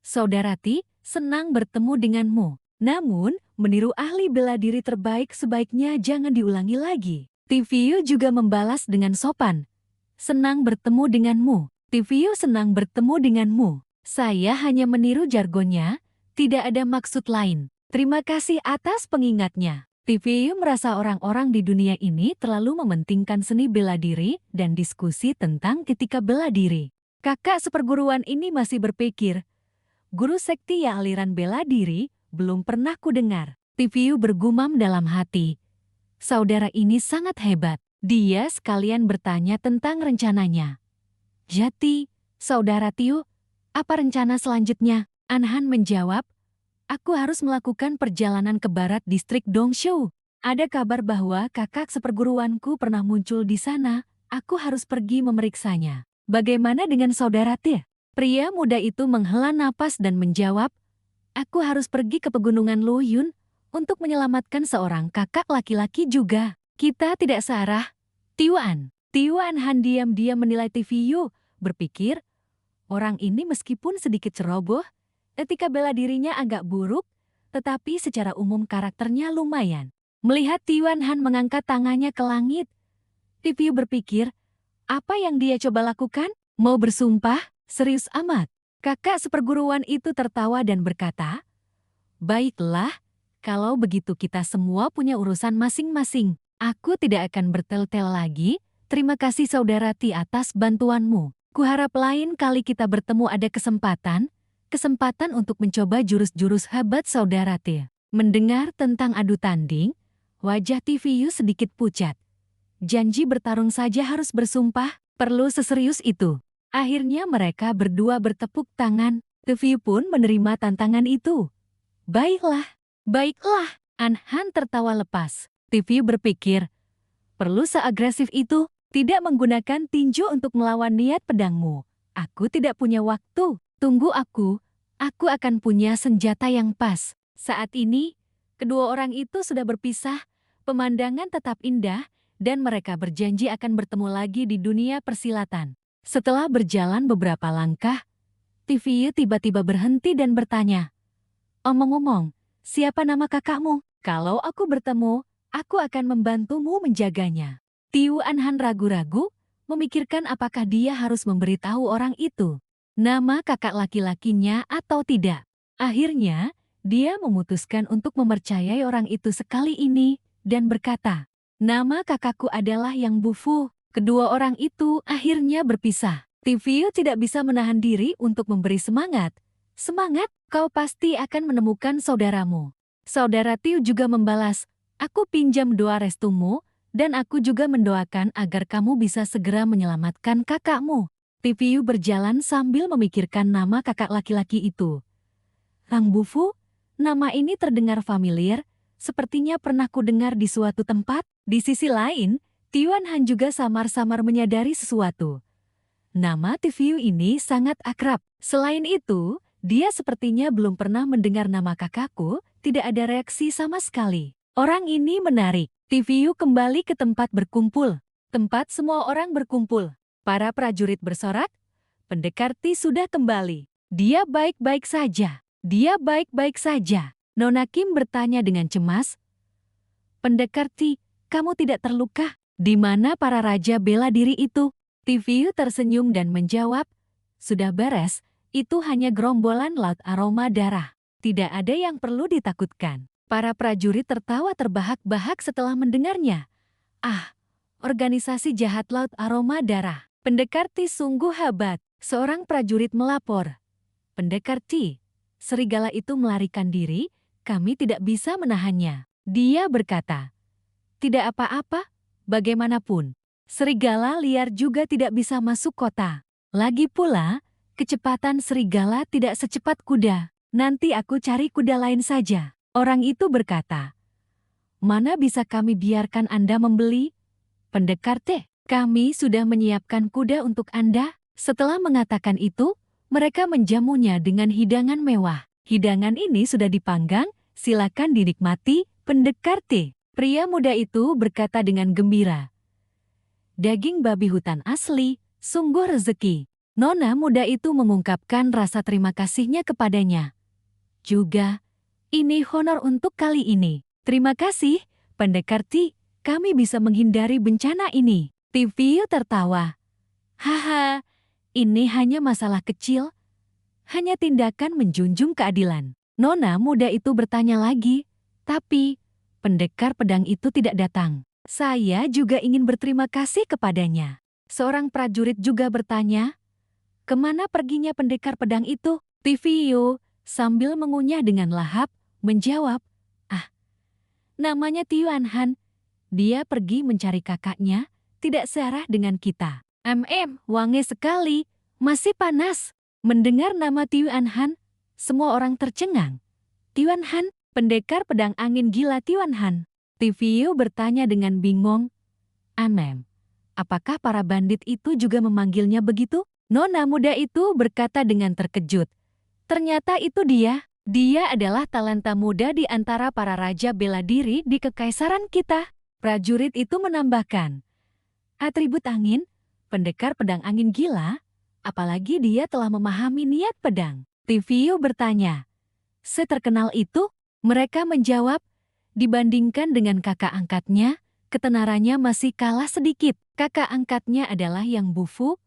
"Saudara Ti, senang bertemu denganmu. Namun, meniru ahli bela diri terbaik sebaiknya jangan diulangi lagi." Tifeyu juga membalas dengan sopan, "Senang bertemu denganmu." Tifeyu senang bertemu denganmu. Saya hanya meniru jargonnya, tidak ada maksud lain. Terima kasih atas pengingatnya. Tifeyu merasa orang-orang di dunia ini terlalu mementingkan seni bela diri dan diskusi tentang etika bela diri. Kakak seperguruan ini masih berpikir, guru sekti ya aliran bela diri, belum pernah kudengar. Tifeyu bergumam dalam hati, saudara ini sangat hebat. Dia sekalian bertanya tentang rencananya. "Jati, saudara Tiu, apa rencana selanjutnya?" Anhan menjawab, "Aku harus melakukan perjalanan ke barat distrik Dongshou. Ada kabar bahwa kakak seperguruanku pernah muncul di sana. Aku harus pergi memeriksanya. Bagaimana dengan saudara Tia?" Pria muda itu menghela napas dan menjawab, "Aku harus pergi ke pegunungan Luyun untuk menyelamatkan seorang kakak laki-laki juga." Kita tidak searah. Tiuan. Tiuan Han diam-diam menilai TVU, berpikir, orang ini meskipun sedikit ceroboh, etika bela dirinya agak buruk, tetapi secara umum karakternya lumayan. Melihat Tiuan Han mengangkat tangannya ke langit, TVU berpikir, apa yang dia coba lakukan? Mau bersumpah? Serius amat. Kakak seperguruan itu tertawa dan berkata, baiklah, kalau begitu kita semua punya urusan masing-masing. Aku tidak akan bertel-tel lagi. Terima kasih Saudara Ti atas bantuanmu. Kuharap lain kali kita bertemu ada kesempatan untuk mencoba jurus-jurus hebat Saudara Ti. Mendengar tentang adu tanding, wajah TVU sedikit pucat. Janji bertarung saja harus bersumpah, perlu seserius itu. Akhirnya mereka berdua bertepuk tangan. TVU pun menerima tantangan itu. Baiklah, baiklah. An Han tertawa lepas. TVU berpikir, perlu seagresif itu? Tidak menggunakan tinju untuk melawan niat pedangmu. Aku tidak punya waktu. Tunggu aku akan punya senjata yang pas. Saat ini, kedua orang itu sudah berpisah. Pemandangan tetap indah, dan mereka berjanji akan bertemu lagi di dunia persilatan. Setelah berjalan beberapa langkah, TVU tiba-tiba berhenti dan bertanya, omong-omong, siapa nama kakakmu? Kalau aku bertemu, aku akan membantumu menjaganya. Tiuan Han ragu-ragu, memikirkan apakah dia harus memberitahu orang itu nama kakak laki-lakinya atau tidak. Akhirnya, dia memutuskan untuk mempercayai orang itu sekali ini dan berkata, nama kakakku adalah Yang Bufu. Kedua orang itu akhirnya berpisah. TVU tidak bisa menahan diri untuk memberi semangat. Semangat, kau pasti akan menemukan saudaramu. Saudara Tiu juga membalas, aku pinjam doa restumu, dan aku juga mendoakan agar kamu bisa segera menyelamatkan kakakmu. TVU berjalan sambil memikirkan nama kakak laki-laki itu. Rang Bufu, nama ini terdengar familiar, sepertinya pernah kudengar di suatu tempat. Di sisi lain, Tiuan Han juga samar-samar menyadari sesuatu. Nama TVU ini sangat akrab. Selain itu, dia sepertinya belum pernah mendengar nama kakakku, tidak ada reaksi sama sekali. Orang ini menarik. TVU kembali ke tempat berkumpul. Tempat semua orang berkumpul. Para prajurit bersorak, pendekar Ti sudah kembali. Dia baik-baik saja. Dia baik-baik saja. Nona Kim bertanya dengan cemas, pendekar Ti, kamu tidak terluka? Di mana para raja bela diri itu? TVU tersenyum dan menjawab, sudah beres, itu hanya gerombolan laut aroma darah. Tidak ada yang perlu ditakutkan. Para prajurit tertawa terbahak-bahak setelah mendengarnya. Ah, organisasi jahat laut aroma darah. Pendekar Ti sungguh hebat. Seorang prajurit melapor. Pendekar Ti, serigala itu melarikan diri, kami tidak bisa menahannya. Dia berkata, tidak apa-apa, bagaimanapun. Serigala liar juga tidak bisa masuk kota. Lagi pula, kecepatan serigala tidak secepat kuda. Nanti aku cari kuda lain saja. Orang itu berkata, mana bisa kami biarkan Anda membeli? Pendekar T, kami sudah menyiapkan kuda untuk Anda. Setelah mengatakan itu, mereka menjamunya dengan hidangan mewah. Hidangan ini sudah dipanggang, silakan dinikmati, Pendekar T. Pria muda itu berkata dengan gembira. Daging babi hutan asli, sungguh rezeki. Nona muda itu mengungkapkan rasa terima kasihnya kepadanya. Juga, ini honor untuk kali ini. Terima kasih, Pendekar Ti, kami bisa menghindari bencana ini. TVU tertawa. Haha, ini hanya masalah kecil. Hanya tindakan menjunjung keadilan. Nona muda itu bertanya lagi, tapi pendekar pedang itu tidak datang. Saya juga ingin berterima kasih kepadanya. Seorang prajurit juga bertanya, kemana perginya pendekar pedang itu? TVU sambil mengunyah dengan lahap, menjawab, namanya Tiuan Han. Dia pergi mencari kakaknya, tidak searah dengan kita. Wangi sekali, masih panas. Mendengar nama Tiuan Han, semua orang tercengang. Tiuan Han, pendekar pedang angin gila Tiuan Han. TVU bertanya dengan bingung, apakah para bandit itu juga memanggilnya begitu? Nona muda itu berkata dengan terkejut. Ternyata itu dia. Dia adalah talenta muda di antara para raja bela diri di kekaisaran kita. Prajurit itu menambahkan, atribut angin, pendekar pedang angin gila, apalagi dia telah memahami niat pedang. Tiviu bertanya, seterkenal itu? Mereka menjawab, dibandingkan dengan kakak angkatnya, ketenarannya masih kalah sedikit. Kakak angkatnya adalah Yang Bufu,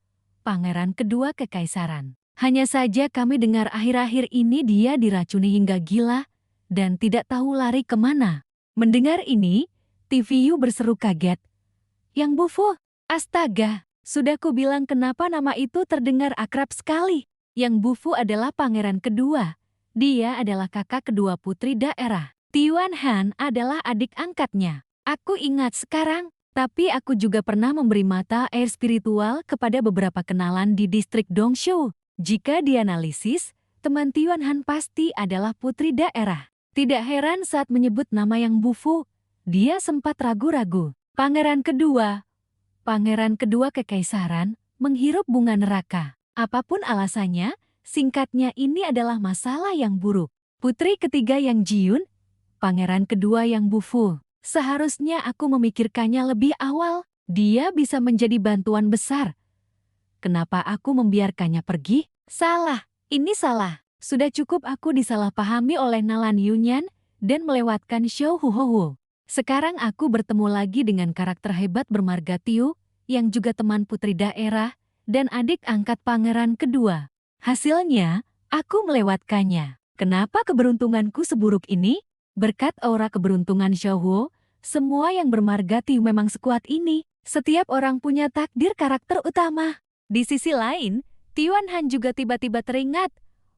pangeran kedua kekaisaran. Hanya saja kami dengar akhir-akhir ini dia diracuni hingga gila dan tidak tahu lari kemana. Mendengar ini, Tiviu berseru kaget. Yang Bufu, astaga, sudah kubilang kenapa nama itu terdengar akrab sekali. Yang Bufu adalah pangeran kedua. Dia adalah kakak kedua putri daerah. Tiwan Han adalah adik angkatnya. Aku ingat sekarang, tapi aku juga pernah memberi mata air spiritual kepada beberapa kenalan di distrik Dongshu. Jika dianalisis, teman Tiwan Han pasti adalah putri daerah. Tidak heran saat menyebut nama Yang Bufu, dia sempat ragu-ragu. Pangeran kedua kekaisaran, menghirup bunga neraka. Apapun alasannya, singkatnya ini adalah masalah yang buruk. Putri ketiga Yang Jiun, pangeran kedua Yang Bufu. Seharusnya aku memikirkannya lebih awal. Dia bisa menjadi bantuan besar. Kenapa aku membiarkannya pergi? Salah, ini salah. Sudah cukup aku disalahpahami oleh Nalan Yunyan dan melewatkan Xiao Huohu. Sekarang aku bertemu lagi dengan karakter hebat bermarga Tiu, yang juga teman putri daerah, dan adik angkat pangeran kedua. Hasilnya, aku melewatkannya. Kenapa keberuntunganku seburuk ini? Berkat aura keberuntungan Xiao Huo, semua yang bermarga Tiu memang sekuat ini. Setiap orang punya takdir karakter utama. Di sisi lain, Tiwan Han juga tiba-tiba teringat.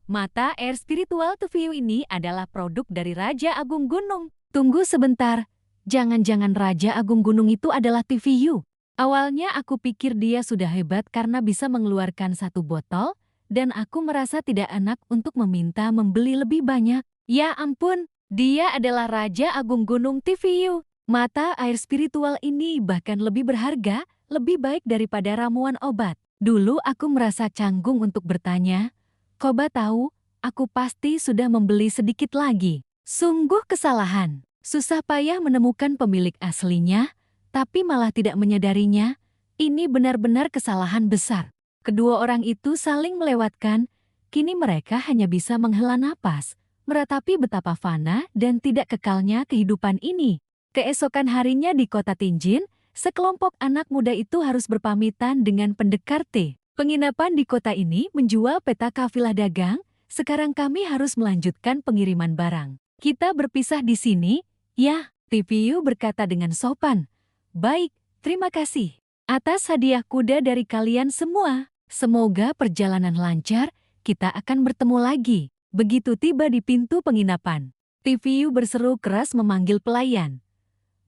Mata air spiritual Tiviu ini adalah produk dari Raja Agung Gunung. Tunggu sebentar, jangan-jangan Raja Agung Gunung itu adalah Tiviu. Awalnya aku pikir dia sudah hebat karena bisa mengeluarkan satu botol, dan aku merasa tidak enak untuk meminta membeli lebih banyak. Ya ampun, dia adalah Raja Agung Gunung Tiviu. Mata air spiritual ini bahkan lebih berharga, lebih baik daripada ramuan obat. Dulu aku merasa canggung untuk bertanya, Koba tahu, aku pasti sudah membeli sedikit lagi. Sungguh kesalahan. Susah payah menemukan pemilik aslinya, tapi malah tidak menyadarinya. Ini benar-benar kesalahan besar. Kedua orang itu saling melewatkan, kini mereka hanya bisa menghela napas, meratapi betapa fana dan tidak kekalnya kehidupan ini. Keesokan harinya di kota Tianjin, sekelompok anak muda itu harus berpamitan dengan pendekar T. Penginapan di kota ini menjual peta kafilah dagang, sekarang kami harus melanjutkan pengiriman barang. Kita berpisah di sini, ya, Tiviu berkata dengan sopan. Baik, terima kasih atas hadiah kuda dari kalian semua. Semoga perjalanan lancar, kita akan bertemu lagi. Begitu tiba di pintu penginapan, Tiviu berseru keras memanggil pelayan.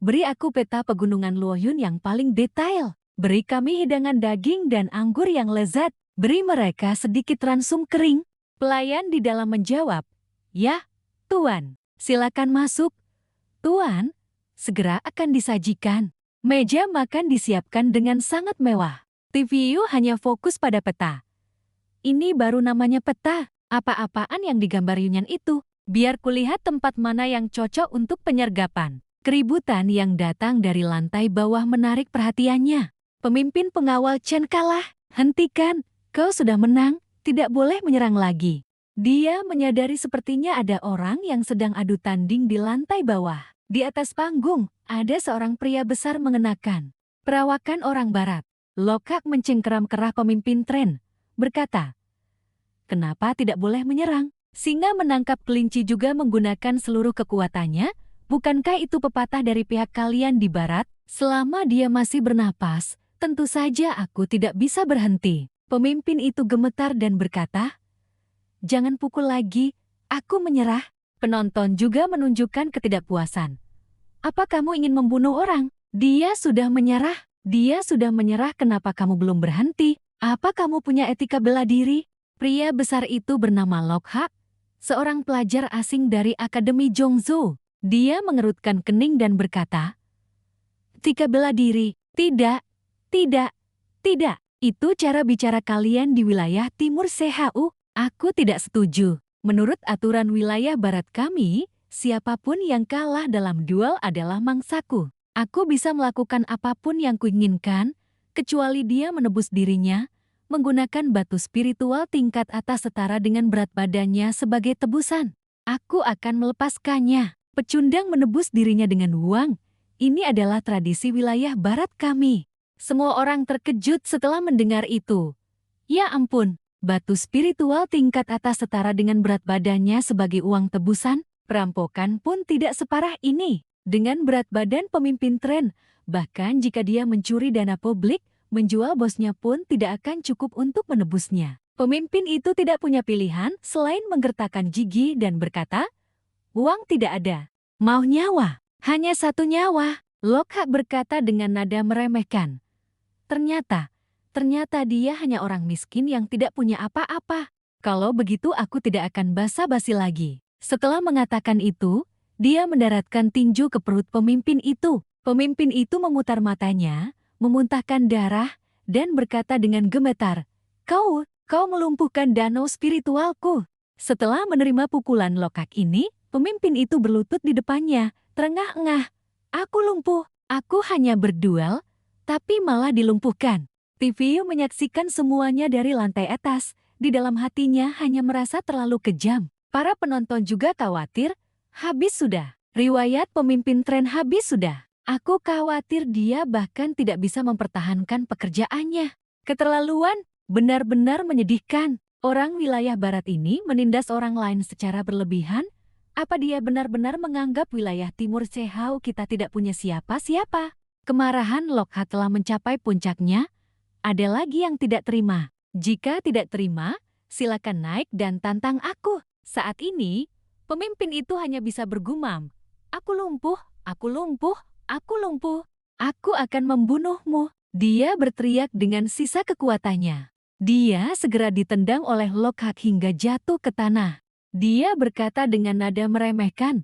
Beri aku peta pegunungan Luoyun yang paling detail. Beri kami hidangan daging dan anggur yang lezat. Beri mereka sedikit ransum kering. Pelayan di dalam menjawab, ya, Tuan. Silakan masuk. Tuan, segera akan disajikan. Meja makan disiapkan dengan sangat mewah. Tiviu hanya fokus pada peta. Ini baru namanya peta. Apa-apaan yang digambar Yunyan itu? Biar kulihat tempat mana yang cocok untuk penyergapan. Keributan yang datang dari lantai bawah menarik perhatiannya. Pemimpin pengawal Chen kalah. Hentikan, kau sudah menang, tidak boleh menyerang lagi. Dia menyadari sepertinya ada orang yang sedang adu tanding di lantai bawah. Di atas panggung, ada seorang pria besar mengenakan perawakan orang barat. Lokak mencengkeram kerah pemimpin tren, berkata, kenapa tidak boleh menyerang? Singa menangkap kelinci juga menggunakan seluruh kekuatannya. Bukankah itu pepatah dari pihak kalian di barat? Selama dia masih bernapas, tentu saja aku tidak bisa berhenti. Pemimpin itu gemetar dan berkata, jangan pukul lagi, aku menyerah. Penonton juga menunjukkan ketidakpuasan. Apa kamu ingin membunuh orang? Dia sudah menyerah. Dia sudah menyerah, kenapa kamu belum berhenti? Apa kamu punya etika bela diri? Pria besar itu bernama Lokhak, seorang pelajar asing dari Akademi Zhongzhou. Dia mengerutkan kening dan berkata, etika bela diri, tidak, tidak, tidak. Itu cara bicara kalian di wilayah timur CHU. Aku tidak setuju. Menurut aturan wilayah barat kami, siapapun yang kalah dalam duel adalah mangsaku. Aku bisa melakukan apapun yang kuinginkan, kecuali dia menebus dirinya, menggunakan batu spiritual tingkat atas setara dengan berat badannya sebagai tebusan. Aku akan melepaskannya. Pecundang menebus dirinya dengan uang. Ini adalah tradisi wilayah barat kami. Semua orang terkejut setelah mendengar itu. Ya ampun, batu spiritual tingkat atas setara dengan berat badannya sebagai uang tebusan? Perampokan pun tidak separah ini. Dengan berat badan pemimpin tren, bahkan jika dia mencuri dana publik, menjual bosnya pun tidak akan cukup untuk menebusnya. Pemimpin itu tidak punya pilihan selain menggertakkan gigi dan berkata, "Uang tidak ada. Mau nyawa? Hanya satu nyawa." Lockhart berkata dengan nada meremehkan. Ternyata dia hanya orang miskin yang tidak punya apa-apa. Kalau begitu aku tidak akan basa-basi lagi. Setelah mengatakan itu, dia mendaratkan tinju ke perut pemimpin itu. Pemimpin itu memutar matanya, memuntahkan darah, dan berkata dengan gemetar, Kau melumpuhkan danau spiritualku." Setelah menerima pukulan Lockhart ini, pemimpin itu berlutut di depannya, terengah-engah. "Aku lumpuh, aku hanya berduel, tapi malah dilumpuhkan." TVU menyaksikan semuanya dari lantai atas, di dalam hatinya hanya merasa terlalu kejam. Para penonton juga khawatir, habis sudah. Riwayat pemimpin tren habis sudah. Aku khawatir dia bahkan tidak bisa mempertahankan pekerjaannya. Keterlaluan, benar-benar menyedihkan. Orang wilayah barat ini menindas orang lain secara berlebihan. Apa dia benar-benar menganggap wilayah timur Sehau kita tidak punya siapa-siapa? Kemarahan Lockhart telah mencapai puncaknya. Ada lagi yang tidak terima. Jika tidak terima, silakan naik dan tantang aku. Saat ini, pemimpin itu hanya bisa bergumam. Aku lumpuh, aku lumpuh, aku lumpuh. Aku akan membunuhmu. Dia berteriak dengan sisa kekuatannya. Dia segera ditendang oleh Lockhart hingga jatuh ke tanah. Dia berkata dengan nada meremehkan,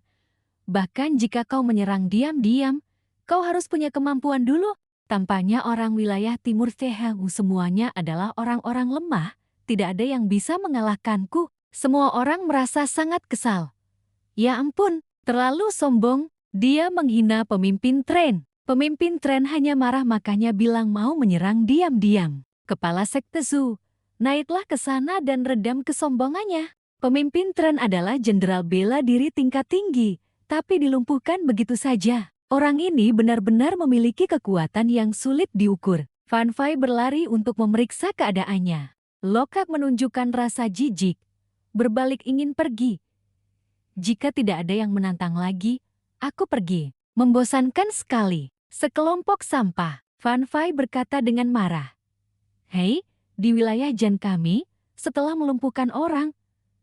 "Bahkan jika kau menyerang diam-diam, kau harus punya kemampuan dulu." Tampaknya orang wilayah timur Sehau semuanya adalah orang-orang lemah. Tidak ada yang bisa mengalahkanku. Semua orang merasa sangat kesal. Ya ampun, terlalu sombong. Dia menghina pemimpin tren. Pemimpin tren hanya marah makanya bilang mau menyerang diam-diam. Kepala sekte Zhu, naiklah ke sana dan redam kesombongannya. Pemimpin tren adalah jenderal bela diri tingkat tinggi, tapi dilumpuhkan begitu saja. Orang ini benar-benar memiliki kekuatan yang sulit diukur. Fan Fai berlari untuk memeriksa keadaannya. Lockhart menunjukkan rasa jijik, berbalik ingin pergi. Jika tidak ada yang menantang lagi, aku pergi. Membosankan sekali. Sekelompok sampah. Fan Fai berkata dengan marah. Hei, di wilayah Jan kami, setelah melumpuhkan orang,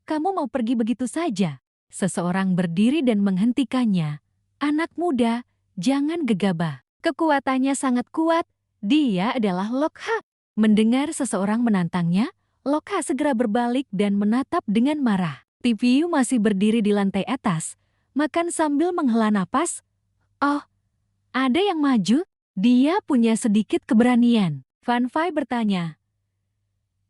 kamu mau pergi begitu saja? Seseorang berdiri dan menghentikannya. Anak muda, jangan gegabah. Kekuatannya sangat kuat. Dia adalah Lockhart. Mendengar seseorang menantangnya, Lockhart segera berbalik dan menatap dengan marah. TVU masih berdiri di lantai atas, makan sambil menghela napas. Oh, ada yang maju? Dia punya sedikit keberanian. Fan Fai bertanya.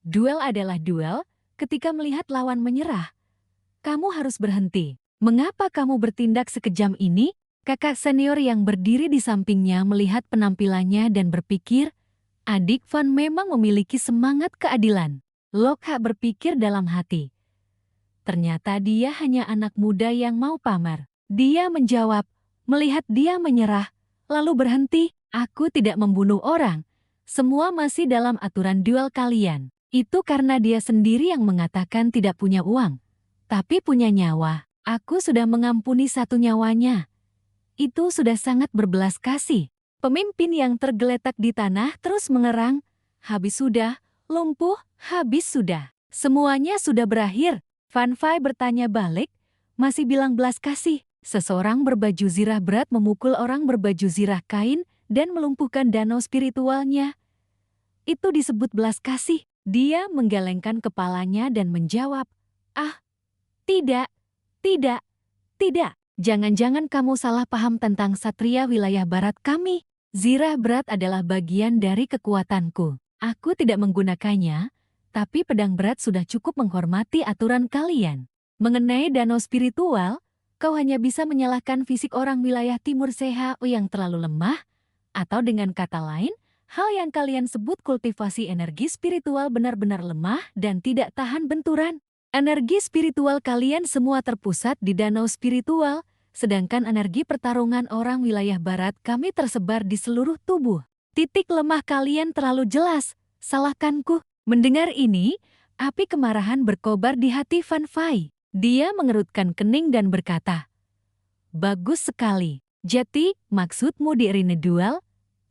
Duel adalah duel, ketika melihat lawan menyerah. Kamu harus berhenti. Mengapa kamu bertindak sekejam ini? Kakak senior yang berdiri di sampingnya melihat penampilannya dan berpikir, adik Fan memang memiliki semangat keadilan. Lockhart berpikir dalam hati. Ternyata dia hanya anak muda yang mau pamer. Dia menjawab, melihat dia menyerah, lalu berhenti. Aku tidak membunuh orang. Semua masih dalam aturan duel kalian. Itu karena dia sendiri yang mengatakan tidak punya uang, tapi punya nyawa. Aku sudah mengampuni satu nyawanya. Itu sudah sangat berbelas kasih. Pemimpin yang tergeletak di tanah terus mengerang. Habis sudah, lumpuh, habis sudah. Semuanya sudah berakhir. Fan Fai bertanya balik, masih bilang belas kasih. Seseorang berbaju zirah berat memukul orang berbaju zirah kain dan melumpuhkan danau spiritualnya. Itu disebut belas kasih. Dia menggelengkan kepalanya dan menjawab, "Ah, tidak, tidak, tidak. Jangan-jangan kamu salah paham tentang satria wilayah barat kami. Zirah berat adalah bagian dari kekuatanku. Aku tidak menggunakannya, tapi pedang berat sudah cukup menghormati aturan kalian. Mengenai danau spiritual, Kau hanya bisa menyalahkan fisik orang wilayah Timur Seha yang terlalu lemah, atau dengan kata lain, hal yang kalian sebut kultivasi energi spiritual benar-benar lemah dan tidak tahan benturan. Energi spiritual kalian semua terpusat di danau spiritual, sedangkan energi pertarungan orang wilayah barat kami tersebar di seluruh tubuh. Titik lemah kalian terlalu jelas, salahkanku. Mendengar ini, api kemarahan berkobar di hati Fan Fai. Dia mengerutkan kening dan berkata, "Bagus sekali. Jadi, maksudmu di arena duel?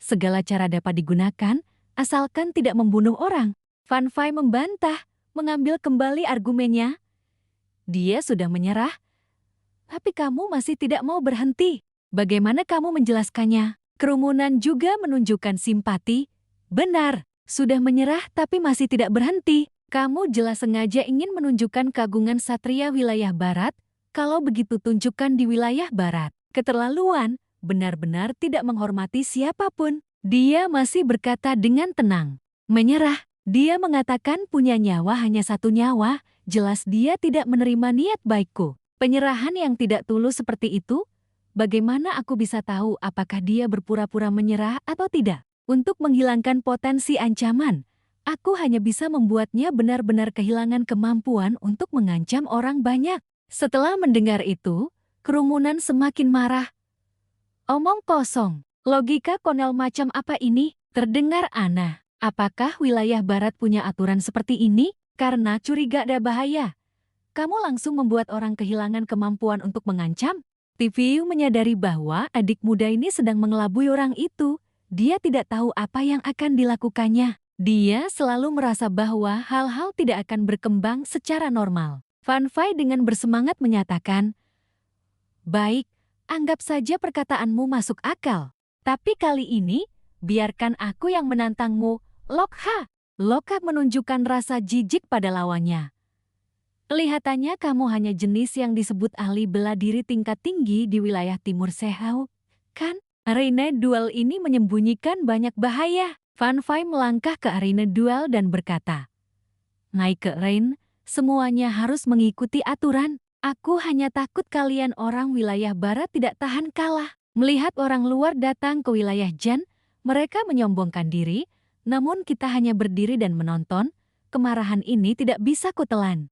Segala cara dapat digunakan, asalkan tidak membunuh orang." Fan Fai membantah, mengambil kembali argumennya. Dia sudah menyerah, tapi kamu masih tidak mau berhenti. Bagaimana kamu menjelaskannya? Kerumunan juga menunjukkan simpati. Benar, sudah menyerah tapi masih tidak berhenti. Kamu jelas sengaja ingin menunjukkan keagungan satria wilayah barat. Kalau begitu tunjukkan di wilayah barat. Keterlaluan, benar-benar tidak menghormati siapapun. Dia masih berkata dengan tenang. Menyerah, dia mengatakan punya nyawa hanya satu nyawa, jelas dia tidak menerima niat baikku. Penyerahan yang tidak tulus seperti itu? Bagaimana aku bisa tahu apakah dia berpura-pura menyerah atau tidak? Untuk menghilangkan potensi ancaman, aku hanya bisa membuatnya benar-benar kehilangan kemampuan untuk mengancam orang banyak. Setelah mendengar itu, kerumunan semakin marah. Omong kosong, logika konyol macam apa ini? Terdengar aneh. Apakah wilayah barat punya aturan seperti ini? Karena curiga ada bahaya, kamu langsung membuat orang kehilangan kemampuan untuk mengancam? TVU menyadari bahwa adik muda ini sedang mengelabui orang itu. Dia tidak tahu apa yang akan dilakukannya. Dia selalu merasa bahwa hal-hal tidak akan berkembang secara normal. Fan Fai dengan bersemangat menyatakan, "Baik, anggap saja perkataanmu masuk akal. Tapi kali ini, biarkan aku yang menantangmu, Lokha." Lokha menunjukkan rasa jijik pada lawannya. Kelihatannya kamu hanya jenis yang disebut ahli bela diri tingkat tinggi di wilayah Timur Sehau, kan? Arena duel ini menyembunyikan banyak bahaya. Fan Fai melangkah ke arena duel dan berkata, "Naik ke ring, semuanya harus mengikuti aturan. Aku hanya takut kalian orang wilayah barat tidak tahan kalah." Melihat orang luar datang ke wilayah Jan, mereka menyombongkan diri, namun kita hanya berdiri dan menonton. Kemarahan ini tidak bisa kutelan.